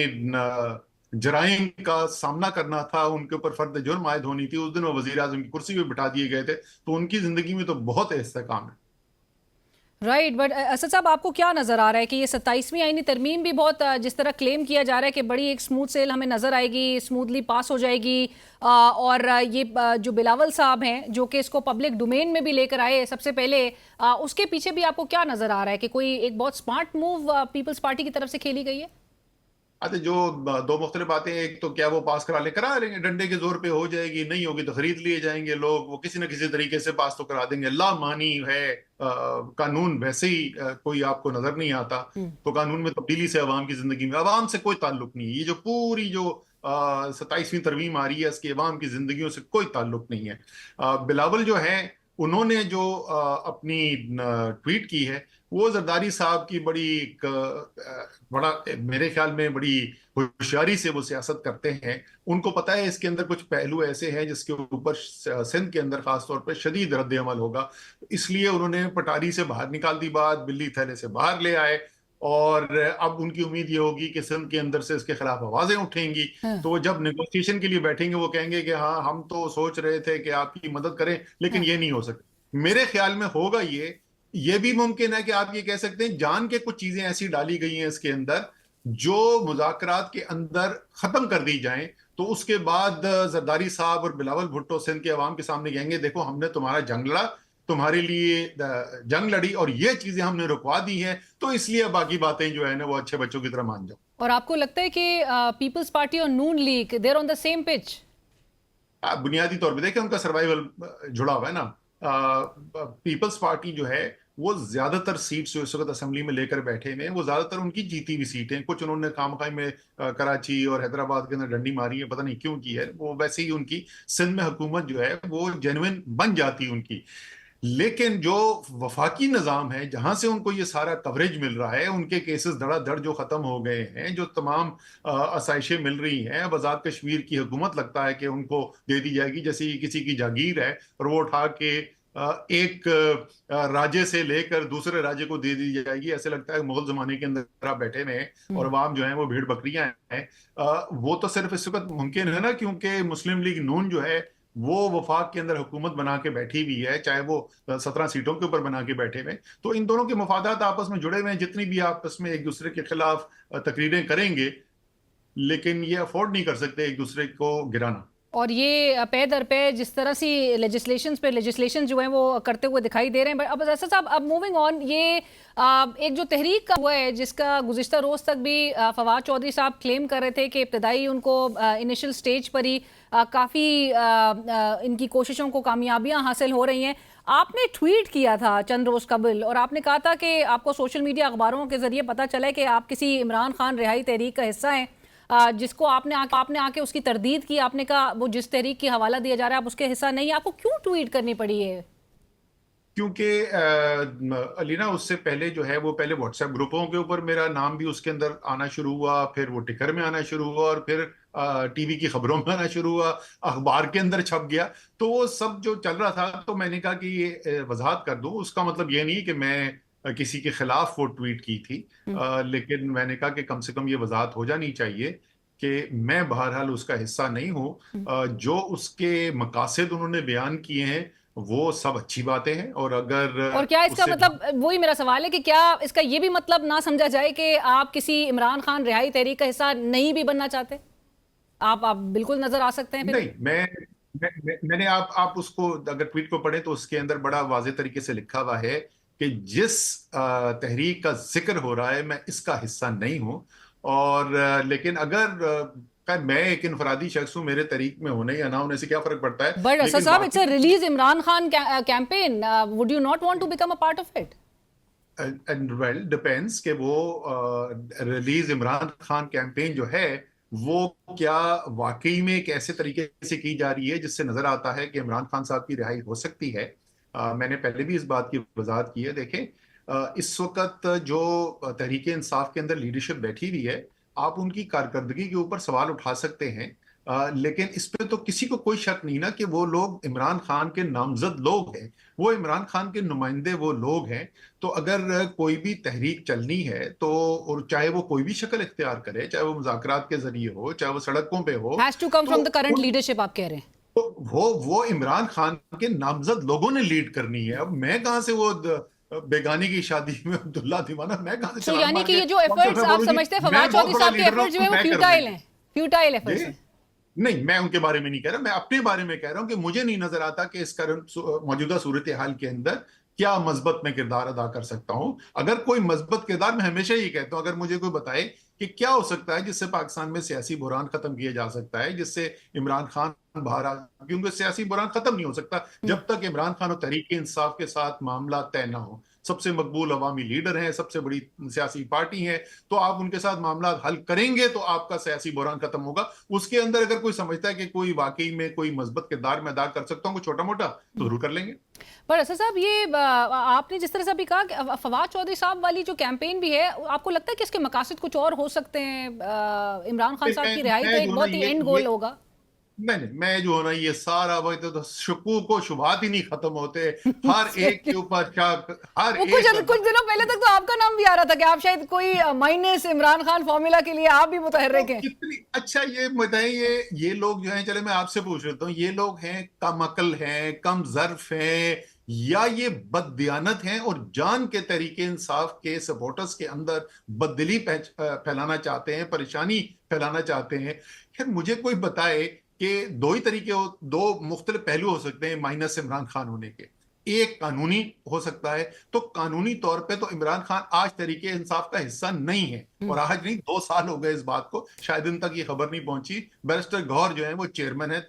जराइम का सामना करना था, उनके ऊपर फर्द जुर्म आयद होनी थी, उस दिन वो वजीर आजम की कुर्सी पे बिठा दिए गए थे। तो उनकी जिंदगी में तो बहुत इस्तेहकाम है। राइट, बट असद साहब, आपको क्या नज़र आ रहा है कि ये 27वीं आईनी तरमीम भी बहुत जिस तरह क्लेम किया जा रहा है कि बड़ी एक स्मूथ सेल हमें नज़र आएगी, स्मूथली पास हो जाएगी, और ये जो बिलावल साहब हैं जो कि इसको पब्लिक डोमेन में भी लेकर आए सबसे पहले, उसके पीछे भी आपको क्या नज़र आ रहा है कि कोई एक बहुत स्मार्ट मूव पीपल्स पार्टी की तरफ से खेली गई है? अच्छा, जो दो मुख्तलिफ बातें, एक तो क्या वो पास करा लेंगे, डंडे के जोर पे हो जाएगी, नहीं होगी तो खरीद लिए जाएंगे लोग, वो किसी न किसी तरीके से पास तो करा देंगे। लामानी है कानून, वैसे ही कोई आपको नजर नहीं आता। तो कानून में तब्दीली से अवाम की जिंदगी में, अवाम से कोई ताल्लुक नहीं है। ये जो पूरी जो 27वीं तरमीम आ रही है इसकी अवाम की जिंदगियों से कोई ताल्लुक नहीं है। बिलावल जो है उन्होंने जो अपनी ट्वीट की है वो जरदारी साहब की बड़ा मेरे ख्याल में बड़ी होशियारी से वो सियासत करते हैं। उनको पता है इसके अंदर कुछ पहलू ऐसे हैं जिसके ऊपर सिंध के अंदर खासतौर पर शदीद रद्द अमल होगा, इसलिए उन्होंने पटारी से बाहर निकाल दी बात, बिल्ली थैले से बाहर ले आए। और अब उनकी उम्मीद ये होगी कि सिंध के अंदर से इसके खिलाफ आवाजें उठेंगी। तो वो जब नेगोशिएशन के लिए बैठेंगे वो कहेंगे कि हाँ हम तो सोच रहे थे कि आपकी मदद करें, लेकिन ये नहीं हो सकता। मेरे ख्याल में होगा ये भी मुमकिन है कि आप ये कह सकते हैं जान के कुछ चीजें ऐसी डाली गई हैं इसके अंदर जो मुज़ाकरात के अंदर खत्म कर दी जाएं, तो उसके बाद जरदारी साहब और बिलावल भुट्टो सिंध के अवाम के सामने कहेंगे देखो हमने तुम्हारा जंग लड़ा, तुम्हारे लिए जंग लड़ी और ये चीजें हमने रुकवा दी हैं, तो इसलिए बाकी बातें जो है ना वो अच्छे बच्चों की तरह मान जाओ। और आपको लगता है कि पीपल्स पार्टी और Noon League they're on the same pitch? बुनियादी तौर पे देखें उनका सर्वाइवल जुड़ा हुआ है ना। पीपल्स पार्टी जो है वो ज्यादातर सीट्स जो इस वक्त असेंबली में लेकर बैठे हुए हैं वो ज्यादातर उनकी जीती हुई सीटें हैं। कुछ उन्होंने खामखाई में कराची और हैदराबाद के अंदर डंडी मारी है, पता नहीं क्यों की है, वो वैसे ही उनकी सिंध में हुकूमत जो है वो जेन्युइन बन जाती है उनकी। लेकिन जो वफाकी निज़ाम है जहां से उनको ये सारा कवरेज मिल रहा है, उनके केसेस धड़ाधड़ जो खत्म हो गए हैं, जो तमाम आसाइशें मिल रही हैं, अब आज़ाद कश्मीर की हुकूमत लगता है कि उनको दे दी जाएगी जैसे ये किसी की जागीर है और वो उठा के एक राज्य से लेकर दूसरे राज्य को दे दी जाएगी। ऐसे लगता है मुगल जमाने के अंदर आप बैठे हुए हैं और अवाम जो है वो भेड़ बकरियां हैं। वो तो सिर्फ इस वक्त मुमकिन है ना क्योंकि मुस्लिम लीग नून जो है वो वफाक के अंदर हुकूमत बना के बैठी हुई है, चाहे वो 17 सीटों के ऊपर बना के बैठे हुए। तो इन दोनों के मफादात आपस में जुड़े हुए हैं, जितनी भी आपस में एक दूसरे के खिलाफ तकरीरें करेंगे लेकिन ये अफोर्ड नहीं कर सकते एक दूसरे को गिराना। और ये पे दर पे जिस तरह से लेजिस्लेशन जो है वो करते हुए दिखाई दे रहे हैं। अब ऐसा साहब, अब मूविंग ऑन, ये एक जो तहरीक का हुआ है जिसका गुज़िश्ता रोज़ तक भी फवाद चौधरी साहब क्लेम कर रहे थे कि इब्तदाई उनको इनिशियल स्टेज पर ही काफ़ी इनकी कोशिशों को कामयाबियां हासिल हो रही हैं। आपने ट्वीट किया था चंद रोज़ कबल और आपने कहा था कि आपको सोशल मीडिया अखबारों के ज़रिए पता चला है कि आप किसी इमरान खान रिहाई तहरीक का हिस्सा हैं, जिसको आपने आके उसकी तरदीद की। आपने कहा वो जिस तहरीक की हवाला दिया जा रहा है आप उसके हिस्सा नहीं। आपको क्यों ट्वीट करनी पड़ी है? क्योंकि अलीना उससे पहले जो है वो पहले व्हाट्सएप ग्रुपों के ऊपर मेरा नाम भी उसके अंदर आना शुरू हुआ, फिर वो टिकर में आना शुरू हुआ और फिर टीवी की खबरों में आना शुरू हुआ, अखबार के अंदर छप गया। तो वो सब जो चल रहा था तो मैंने कहा कि ये वजाहत कर दूं। उसका मतलब ये नहीं कि मैं किसी के खिलाफ वो ट्वीट की थी, लेकिन मैंने कहा कि कम से कम ये वजाहत हो जानी चाहिए कि मैं बहरहाल उसका हिस्सा नहीं हूं। जो उसके मकासद उन्होंने बयान किए हैं वो सब अच्छी बातें हैं और अगर और क्या इसका मतलब, वही मेरा सवाल है कि क्या इसका ये भी मतलब ना समझा जाए कि आप किसी इमरान खान रिहाई तहरीक का हिस्सा नहीं भी बनना चाहते? आप बिल्कुल नजर आ सकते हैं फिर। नहीं, मैंने आप उसको अगर ट्वीट को पढ़े तो उसके अंदर बड़ा वाज़ेह तरीके से लिखा हुआ है कि जिस तहरीक का जिक्र हो रहा है मैं इसका हिस्सा नहीं हूं। और लेकिन अगर मैं एक इनफरादी शख्स हूं, मेरे तहरीक में होने या ना होने से क्या फर्क पड़ता है। बट असद साहब, it's a release Imran Khan campaign, would you not want to become a part of it? And well depends कि वो रिलीज इमरान खान कैंपेन जो है वो क्या वाकई में एक ऐसे तरीके से की जा रही है जिससे नजर आता है कि इमरान खान साहब की रिहाई हो सकती है। मैंने पहले भी इस बात की वजाहत की है। देखें इस वक्त जो तहरीक इंसाफ के अंदर लीडरशिप बैठी हुई है, आप उनकी कारकर्दगी के ऊपर सवाल उठा सकते हैं, लेकिन इस पे तो किसी को कोई शक नहीं ना कि वो लोग इमरान खान के नामजद लोग हैं, वो इमरान खान के नुमाइंदे वो लोग हैं। तो अगर कोई भी तहरीक चलनी है तो, और चाहे वो कोई भी शक्ल इख्तियार करे, चाहे वो मुज़ाकरात के जरिए हो, चाहे वो सड़कों पे हो, has to come from the current leadership, आप कह रहे हैं। तो वो इमरान खान के नामजद लोगों ने लीड करनी है। अब मैं कहां से वो बेगानी की शादी में अब्दुल्ला दीवाना, मैं कहां से? तो यानी कि ये जो एफर्ट्स आप समझते हैं फवाद चौधरी साहब के एफर्ट्स जो है वो फ्यूटाइल हैं, फ्यूटाइल एफर्ट्स हैं। नहीं, मैं उनके बारे में नहीं कह रहा, मैं अपने बारे में कह रहा हूं कि मुझे नहीं नजर आता कि इस मौजूदा सूरत हाल के अंदर क्या मस्बत में किरदार अदा कर सकता हूं। अगर कोई मस्बत किरदार, मैं हमेशा ये कहता हूं, अगर मुझे कोई बताए कि क्या हो सकता है जिससे पाकिस्तान में सियासी बुहरान खत्म किया जा सकता है, जिससे इमरान खान बाहर आ, क्योंकि सियासी बुहरान खत्म नहीं हो सकता जब तक इमरान खान और तहरीक इंसाफ के साथ मामला तय ना हो। सबसे मकबूल अवामी लीडर हैं, सबसे बड़ी सियासी पार्टी है, तो आप उनके साथ मामला हल करेंगे तो आपका सियासी बुहरान खत्म होगा। उसके अंदर अगर कोई समझता है कि कोई वाकई में कोई मस्बत किरदार में अदा कर सकता हूँ छोटा मोटा, तो जरूर कर लेंगे। पर असद साहब, ये आपने जिस तरह से अभी कहा कि फवाद चौधरी साहब वाली जो कैंपेन भी है, आपको लगता है कि इसके मकासद कुछ और हो सकते हैं? इमरान खान साहब की रिहाई तो एक बहुत ही एंड गोल होगा। नहीं, मैं जो है ना ये सारा वक्त तो शुकूक को शुभात ही नहीं खत्म होते, हर एक के ऊपर हर एक। कुछ दिनों पहले तक तो आपका नाम भी भी आ रहा था कि आप शायद कोई माइनस इमरान खान फॉर्मूला के लिए आप भी मुतहर्रिक हैं। कितनी अच्छा ये बताइए, ये लोग जो हैं, चले मैं आपसे पूछ लेता हूँ, ये लोग हैं कम अकल हैं, कम ज़र्फ हैं, या ये बददियानत हैं और जान के तरीके इंसाफ के सपोर्टर्स के अंदर बददिली फैलाना चाहते हैं, परेशानी फैलाना चाहते हैं? खैर मुझे कोई बताए कि दो ही तरीके दो मुख्तलिफ पहलू हो सकते हैं माइनस इमरान खान होने के। एक कानूनी हो सकता है, तो कानूनी तौर पे तो इमरान खान आज तरीके इंसाफ का हिस्सा नहीं है, और आज नहीं 2 साल हो गए इस बात को, शायद इन तक ये खबर नहीं पहुंची। बैरिस्टर गौहर जो है वो चेयरमैन है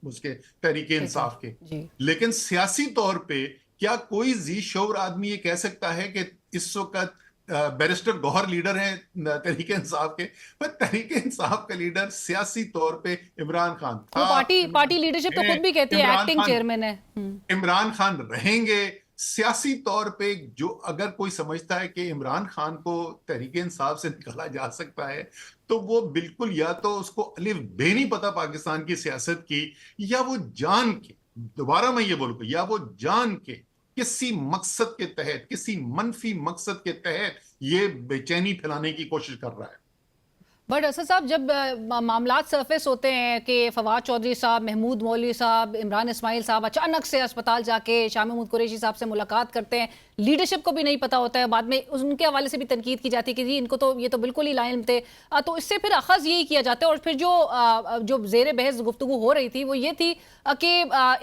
उसके तहरीके इंसाफ के। लेकिन सियासी तौर पे क्या कोई जी शोर आदमी ये कह सकता है कि इस वक्त बैरिस्टर गौहर लीडर हैं तहरीके इंसाफ के, पर तहरीके इंसाफ का लीडर सियासी तौर पे इमरान खान था। पार्टी लीडरशिप तो खुद भी कहती है एक्टिंग चेयरमैन है। इमरान खान रहेंगे। सियासी तौर पे जो अगर कोई समझता है कि इमरान खान को तहरीके इंसाफ से निकाला जा सकता है, तो वो बिल्कुल या तो उसको अलिफ बे नहीं पता पाकिस्तान की सियासत की, या वो जान के, दोबारा मैं ये बोलूंगा, या वो जान के किसी मकसद के तहत, किसी मनफी मकसद के तहत ये बेचैनी फैलाने की कोशिश कर रहा है। बट असद साहब, जब मामलात सरफेस होते हैं कि फवाद चौधरी साहब, महमूद मौलवी साहब, इमरान इस्माइल साहब अचानक से अस्पताल जाके शाह महमूद कुरैशी साहब से मुलाकात करते हैं, लीडरशिप को भी नहीं पता होता है, बाद में उनके हवाले से भी तनकीद की जाती है कि जी इनको तो ये तो बिल्कुल ही लाइन थे, तो इससे फिर अखज़ यही किया जाता है। और फिर जो ज़ेर बहस गुफ्तगू हो रही थी वो ये थी कि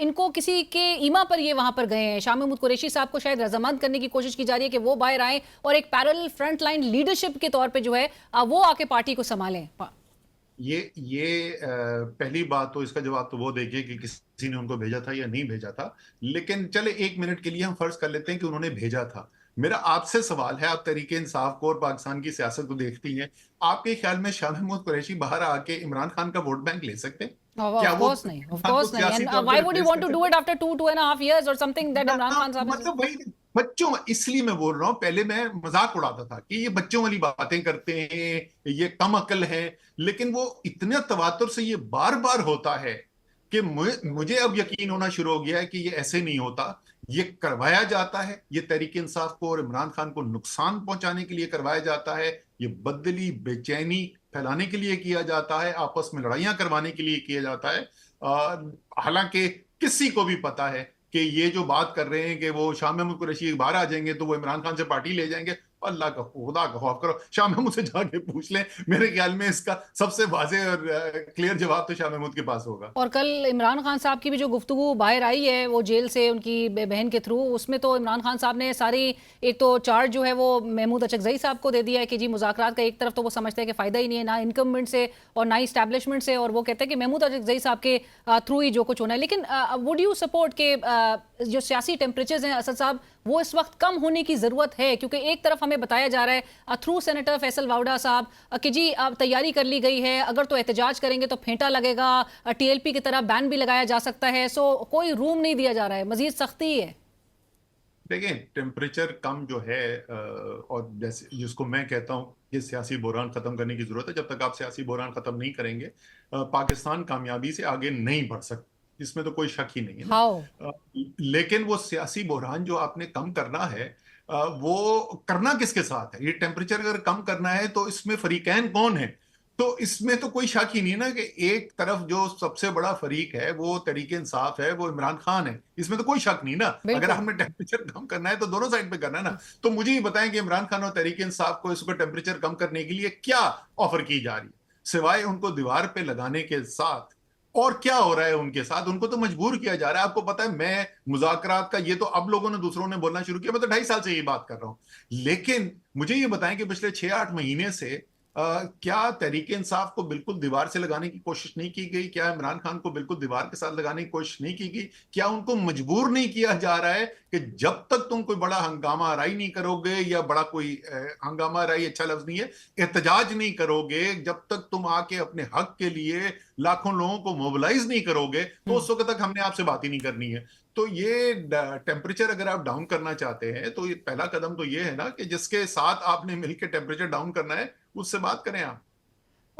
इनको किसी के ईमा पर ये वहाँ पर गए हैं। शाह महमूद कुरैशी साहब को शायद रजामंद करने की कोशिश की जा रही है कि वो बाहर आएँ और एक पैरेलल फ्रंट लाइन लीडरशिप के तौर पर जो है वो आके पार्टी को संभालें। ये पहली बात तो इसका जवाब तो वो देखिए कि किसी ने उनको भेजा था या नहीं भेजा था, लेकिन चले 1 मिनट के लिए हम फर्ज कर लेते हैं कि उन्होंने भेजा था। मेरा आपसे सवाल है, आप तहरीके इंसाफ को और पाकिस्तान की सियासत को देखती हैं, आपके ख्याल में शाह महमूद कुरैशी बाहर आके इमरान खान का वोट बैंक ले सकते हैं? क्या वो नहीं, of course नहीं। And why would you want to do it after 2.5 years or something that Imran Khan साहब? मतलब वही बच्चों, इसलिए मैं बोल रहा हूं, पहले मैं मजाक उड़ाता था कि ये बच्चों वाली बातें करते हैं, ये कम अकल है, लेकिन वो इतने तवातुर से ये बार बार होता है कि मुझे अब यकीन होना शुरू हो गया है कि ये ऐसे नहीं होता, ये करवाया जाता है, ये तहरीके इंसाफ को और इमरान खान को नुकसान पहुंचाने के लिए करवाया जाता है, ये बदली बेचैनी फैलाने के लिए किया जाता है, आपस में लड़ाइयां करवाने के लिए किया जाता है। हालांकि किसी को भी पता है कि ये जो बात कर रहे हैं कि वो शाह महमूद कुरैशी बाहर आ जाएंगे तो वो इमरान खान से पार्टी ले जाएंगे, अल्लाह का खुदा का खौफ करो, शाह महमूद से जाके पूछ लें। मेरे ख्याल में इसका सबसे वाज़ेह और क्लियर जवाब तो शाह महमूद के पास होगा। और कल इमरान खान साहब की भी जो गुफ्तगू बाहर आई है वो जेल से उनकी बहन के थ्रू, उसमें तो इमरान खान साहब ने सारी एक तो चार्ज जो है वो महमूद अचकज़ई साहब को दे दिया है कि जी मुज़ाकरात का एक तरफ तो वो समझते हैं कि फ़ायदा ही नहीं है, ना इनकम्बेंट से और ना ही इस्टेब्लिशमेंट से, और वो कहते हैं कि महमूद अचकज़ई साहब के थ्रू ही जो कुछ होना है। लेकिन वुड यू सपोर्ट के जो सियासी टेम्परेचर्स हैं असद साहब, वो इस वक्त कम होने की ज़रूरत है? क्योंकि एक तरफ हमें बताया जा रहा है थ्रू सेनेटर फैसल वाउडा साहब कि जी अब तैयारी कर ली गई है, अगर तो एहतजाज करेंगे तो फेंटा लगेगा, TLP की तरह बैन भी लगाया जा सकता है, सो कोई रूम नहीं दिया जा रहा है, मजीद सख्ती है। देखिए, टेम्परेचर कम जो है और जैसे जिसको मैं कहता हूँ ये सियासी बहरान खत्म करने की जरूरत है। जब तक आप सियासी बहरान खत्म नहीं करेंगे पाकिस्तान कामयाबी से आगे नहीं बढ़ सकता, इसमें तो कोई शक ही नहीं है ना। लेकिन वो सियासी बहरान जो आपने कम करना है वो करना किसके साथ है? ये टेम्परेचर अगर कम करना है तो इसमें फरीकैन कौन है? तो इसमें तो कोई शक ही नहीं ना कि एक तरफ जो सबसे बड़ा फरीक है वो तहरीके इंसाफ है, वो इमरान खान है, इसमें तो कोई शक नहीं ना। अगर हमें टेम्परेचर कम करना है तो दोनों साइड पे करना है ना। तो मुझे ये बताएं कि इमरान खान और तहरीके इंसाफ को इसको टेम्परेचर कम करने के लिए क्या ऑफर की जा रही है, सिवाय उनको दीवार पे लगाने के साथ? और क्या हो रहा है उनके साथ? उनको तो मजबूर किया जा रहा है। आपको पता है, मैं मुज़ाकरात का ये तो अब लोगों ने दूसरों ने बोलना शुरू किया, मैं तो 2.5 साल से ये बात कर रहा हूं। लेकिन मुझे ये बताएं कि पिछले 6-8 महीने से क्या तहरीके इंसाफ को बिल्कुल दीवार से लगाने की कोशिश नहीं की गई? क्या इमरान खान को बिल्कुल दीवार के साथ लगाने की कोशिश नहीं की गई? क्या उनको मजबूर नहीं किया जा रहा है कि जब तक तुम कोई बड़ा हंगामा आराई नहीं करोगे, या बड़ा कोई हंगामा आराई अच्छा लफ्ज नहीं है, एहतजाज नहीं करोगे, जब तक तुम आके अपने हक के लिए लाखों लोगों को मोबिलाइज नहीं करोगे, तो उस वक्त तक हमने आपसे बात ही नहीं करनी है। तो ये टेम्परेचर अगर आप डाउन करना चाहते हैं तो ये पहला कदम तो ये है ना कि जिसके साथ आपने मिलकर टेम्परेचर डाउन करना है उससे बात करें आप।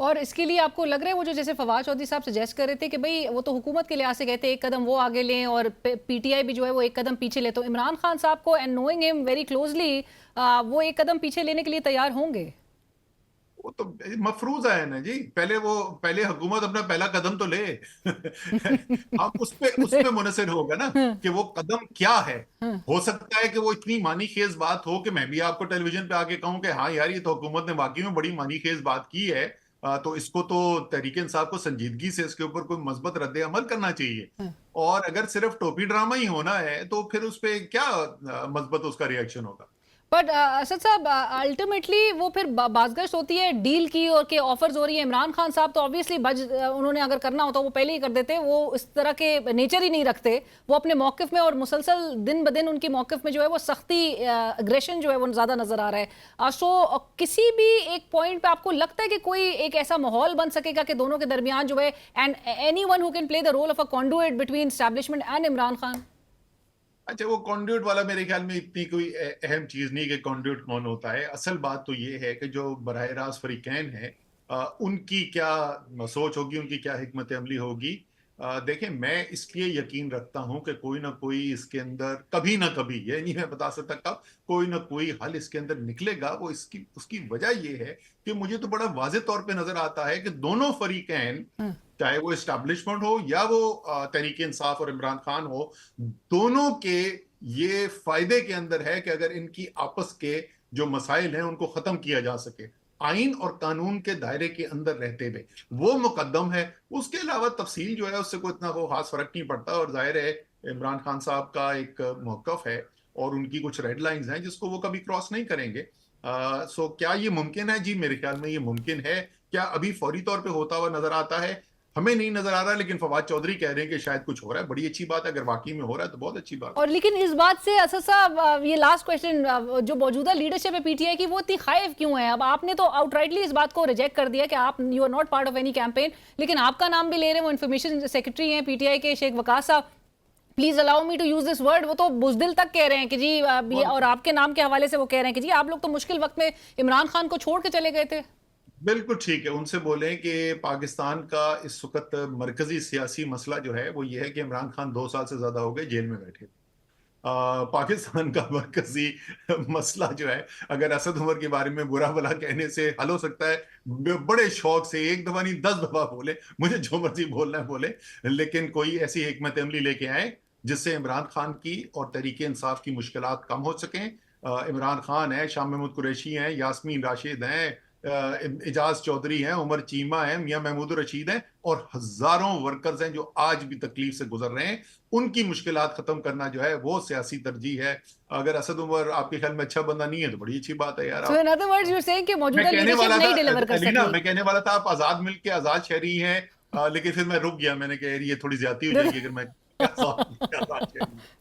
और इसके लिए आपको लग रहा है वो जो जैसे फवाद चौधरी साहब सजेस्ट कर रहे थे कि भाई वो तो हुकूमत के लिहाज से कहते एक कदम वो आगे लें और पीटीआई भी जो है वो एक कदम पीछे ले, तो इमरान खान साहब को and knowing him very closely वो एक कदम पीछे लेने के लिए तैयार होंगे? वो तो मफरूजा है ना जी, पहले हुकूमत अपना पहला कदम तो ले। हम उस पे मुनसर होगा ना कि वो कदम क्या है। हो सकता है कि वो इतनी मानीखेज बात हो कि मैं भी आपको टेलीविजन पे आके कहूं कि हाँ यार ये तो हुकूमत ने वाकई में बड़ी मानीखेज बात की है, तो इसको तो तहरीक इंसाफ को संजीदगी से इसके ऊपर कोई मस्बत रद्द अमल करना चाहिए। और अगर सिर्फ टोपी ड्रामा ही होना है तो फिर उस पर क्या मस्बत उसका रिएक्शन होगा। बट असद साहब अल्टीमेटली वो फिर बाज़गश्त होती है डील की और के ऑफर्स हो रही है। इमरान खान साहब तो ऑब्वियसली उन्होंने अगर करना होता वो पहले ही कर देते, वो इस तरह के नेचर ही नहीं रखते। वो अपने मौक़िफ़ में और मुसलसल दिन ब दिन उनके मौक़िफ़ में जो है वो सख्ती अग्रेशन जो है वो ज़्यादा नज़र आ रहा है। सो किसी भी एक पॉइंट पे आपको लगता है कि कोई एक ऐसा माहौल बन सकेगा कि दोनों के दरमियान जो है and anyone who can play the role of a conduit between establishment and Imran Khan? अच्छा, वो कॉन्ड्यूट वाला मेरे ख्याल में इतनी कोई अहम चीज नहीं कि कॉन्ड्यूट कौन होता है। असल बात तो ये है कि जो बराह रास्त फरीकैन है उनकी क्या सोच होगी, उनकी क्या हिकमत अमली होगी। देखें, मैं इसलिए यकीन रखता हूं कि कोई ना कोई इसके अंदर कभी ना कभी, ये नहीं मैं बता सकता कब, कोई ना कोई हल इसके अंदर निकलेगा। वो उसकी वजह ये है कि मुझे तो बड़ा वाज़ेह तौर पे नजर आता है कि दोनों फरीकैन, चाहे वो एस्टैब्लिशमेंट हो या वो तहरीक इंसाफ और इमरान खान हो, दोनों के ये फायदे के अंदर है कि अगर इनकी आपस के जो मसाइल हैं उनको खत्म किया जा सके आइन और कानून के दायरे के अंदर रहते हुए, वो मुकद्दम है। उसके अलावा तफसील जो है उससे कोई इतना को खास फर्क नहीं पड़ता। और जाहिर है इमरान खान साहब का एक मौक़िफ़ है और उनकी कुछ रेड लाइंस हैं जिसको वो कभी क्रॉस नहीं करेंगे। सो क्या ये मुमकिन है? जी मेरे ख्याल में ये मुमकिन है। क्या अभी फौरी तौर पे होता हुआ नजर आता है? हमें नहीं नजर आ रहा, लेकिन फवाद चौधरी कह रहे हैं कि शायद कुछ हो रहा है। बड़ी अच्छी बात है, अगर वाकई में हो रहा है तो बहुत अच्छी बात है। और लेकिन इस बात से असद साहब ये लास्ट क्वेश्चन, जो मौजूदा लीडरशिप है पीटीआई की वो इतनी खाइफ क्यों है? अब आपने तो आउटराइटली इस बात को रिजेक्ट कर दिया कि आप you are not part of any campaign, लेकिन आपका नाम भी ले रहे हैं, वो इन्फॉर्मेशन सेक्रेटरी हैं पीटीआई के शेख वकास साहब, please allow me to use this word. वो तो बुज़दिल तक कह रहे हैं कि जी ये, और आपके नाम के हवाले से वो कह रहे हैं कि जी आप लोग तो मुश्किल वक्त में इमरान खान को छोड़ के चले गए थे। बिल्कुल ठीक है, उनसे बोलें कि पाकिस्तान का इस वक्त मरकजी सियासी मसला जो है वो ये है कि इमरान खान 2 साल से ज्यादा हो गए जेल में बैठे। पाकिस्तान का मरकजी मसला जो है, अगर असद उमर के बारे में बुरा भला कहने से हल हो सकता है, बड़े शौक से एक दफा नहीं 10 दफा बोले, मुझे जो मर्जी बोलना है बोले, लेकिन कोई ऐसी हिकमत अमली लेके आए जिससे इमरान खान की और तहरीक इंसाफ की मुश्किलात कम हो सकें। इमरान खान है, शाह महमूद कुरैशी हैं, यास्मीन राशिद हैं, एजाज चौधरी हैं, उमर चीमा हैं, मियां महमूद रशीद हैं, और हजारों वर्कर्स हैं जो आज भी तकलीफ से गुजर रहे हैं। उनकी मुश्किलात खत्म करना जो है वो सियासी तरजीह है। अगर असद उमर आपके ख्याल में अच्छा बंदा नहीं है तो बड़ी अच्छी बात है यार। So in other words, you're saying कि मौजूदा लीडरशिप नहीं डिलीवर कर सकी। मैं कहने वाला था आप आजाद मिल्क के आजाद शहरी हैं, लेकिन फिर मैं रुक गया, मैंने कहा यार ये थोड़ी ज्यादती हो जाएगी अगर मैं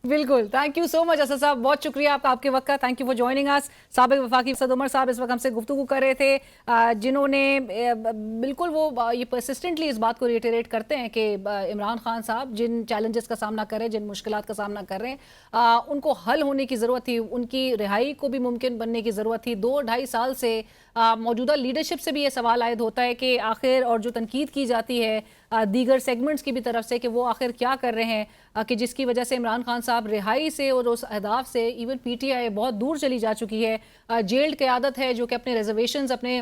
बिल्कुल। Thank you so much Asad साहब, बहुत शुक्रिया आपके वक्त का। Thank you for joining us. साबिक वफाकी असद उमर साहब इस वक्त हमसे गुफ्तगू कर रहे थे, जिन्होंने बिल्कुल वो ये परसिस्टेंटली इस बात को रिटेरेट करते हैं कि इमरान खान साहब जिन चैलेंजेस का सामना कर रहे हैं, जिन मुश्किलात का सामना कर रहे हैं, उनको हल होने की ज़रूरत थी, उनकी रिहाई को भी मुमकिन बनने की ज़रूरत थी। 2-2.5 साल से मौजूदा लीडरशिप से भी ये सवाल आयद होता है कि आखिर, और जो तनकीद की जाती है दीगर सेगमेंट्स की भी तरफ से, कि वो आखिर क्या कर रहे हैं कि जिसकी वजह से इमरान खान साहब रिहाई से और उस अहदाफ से इवन पीटीआई बहुत दूर चली जा चुकी है। जेल्ड क़यादत है जो कि अपने रिजर्वेशंस, अपने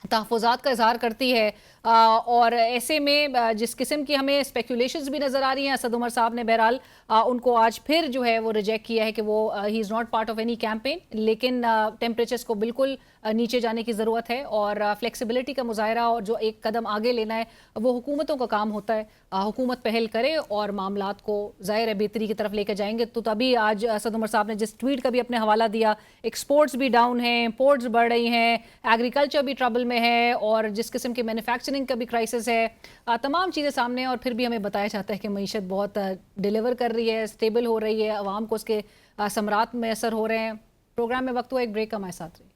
तहफ़्फ़ुज़ात का इजहार करती है, और ऐसे में जिस किस्म की हमें स्पेकुलेशंस भी नज़र आ रही हैं, असद उमर साहब ने बहरहाल उनको आज फिर जो है वो रिजेक्ट किया है कि वो he is not part of any campaign, लेकिन टेम्परेचर्स को बिल्कुल नीचे जाने की ज़रूरत है और फ्लेक्सिबिलिटी का मुजाहरा और जो एक कदम आगे लेना है वो हुकूमतों का काम होता है। हुकूमत पहल करे और मामलात को ज़ाहिर है बेहतरी की तरफ लेकर जाएंगे। तो तभी आज असद उमर साहब ने जिस ट्वीट का भी अपने हवाला दिया, एक्सपोर्ट्स भी डाउन हैं, इम्पोर्ट्स बढ़ रही हैं, एग्रीकल्चर भी ट्रबल में है, और जिस किस्म की मैन्युफैक्चरिंग का भी क्राइसिस है, तमाम चीज़ें सामने, और फिर भी हमें बताया जाता है कि मईशत बहुत डिलीवर कर रही है, स्टेबल हो रही है, आवाम को उसके समरात में असर हो रहे हैं। प्रोग्राम में वक्त हुआ एक ब्रेक का, हमारे साथ रही।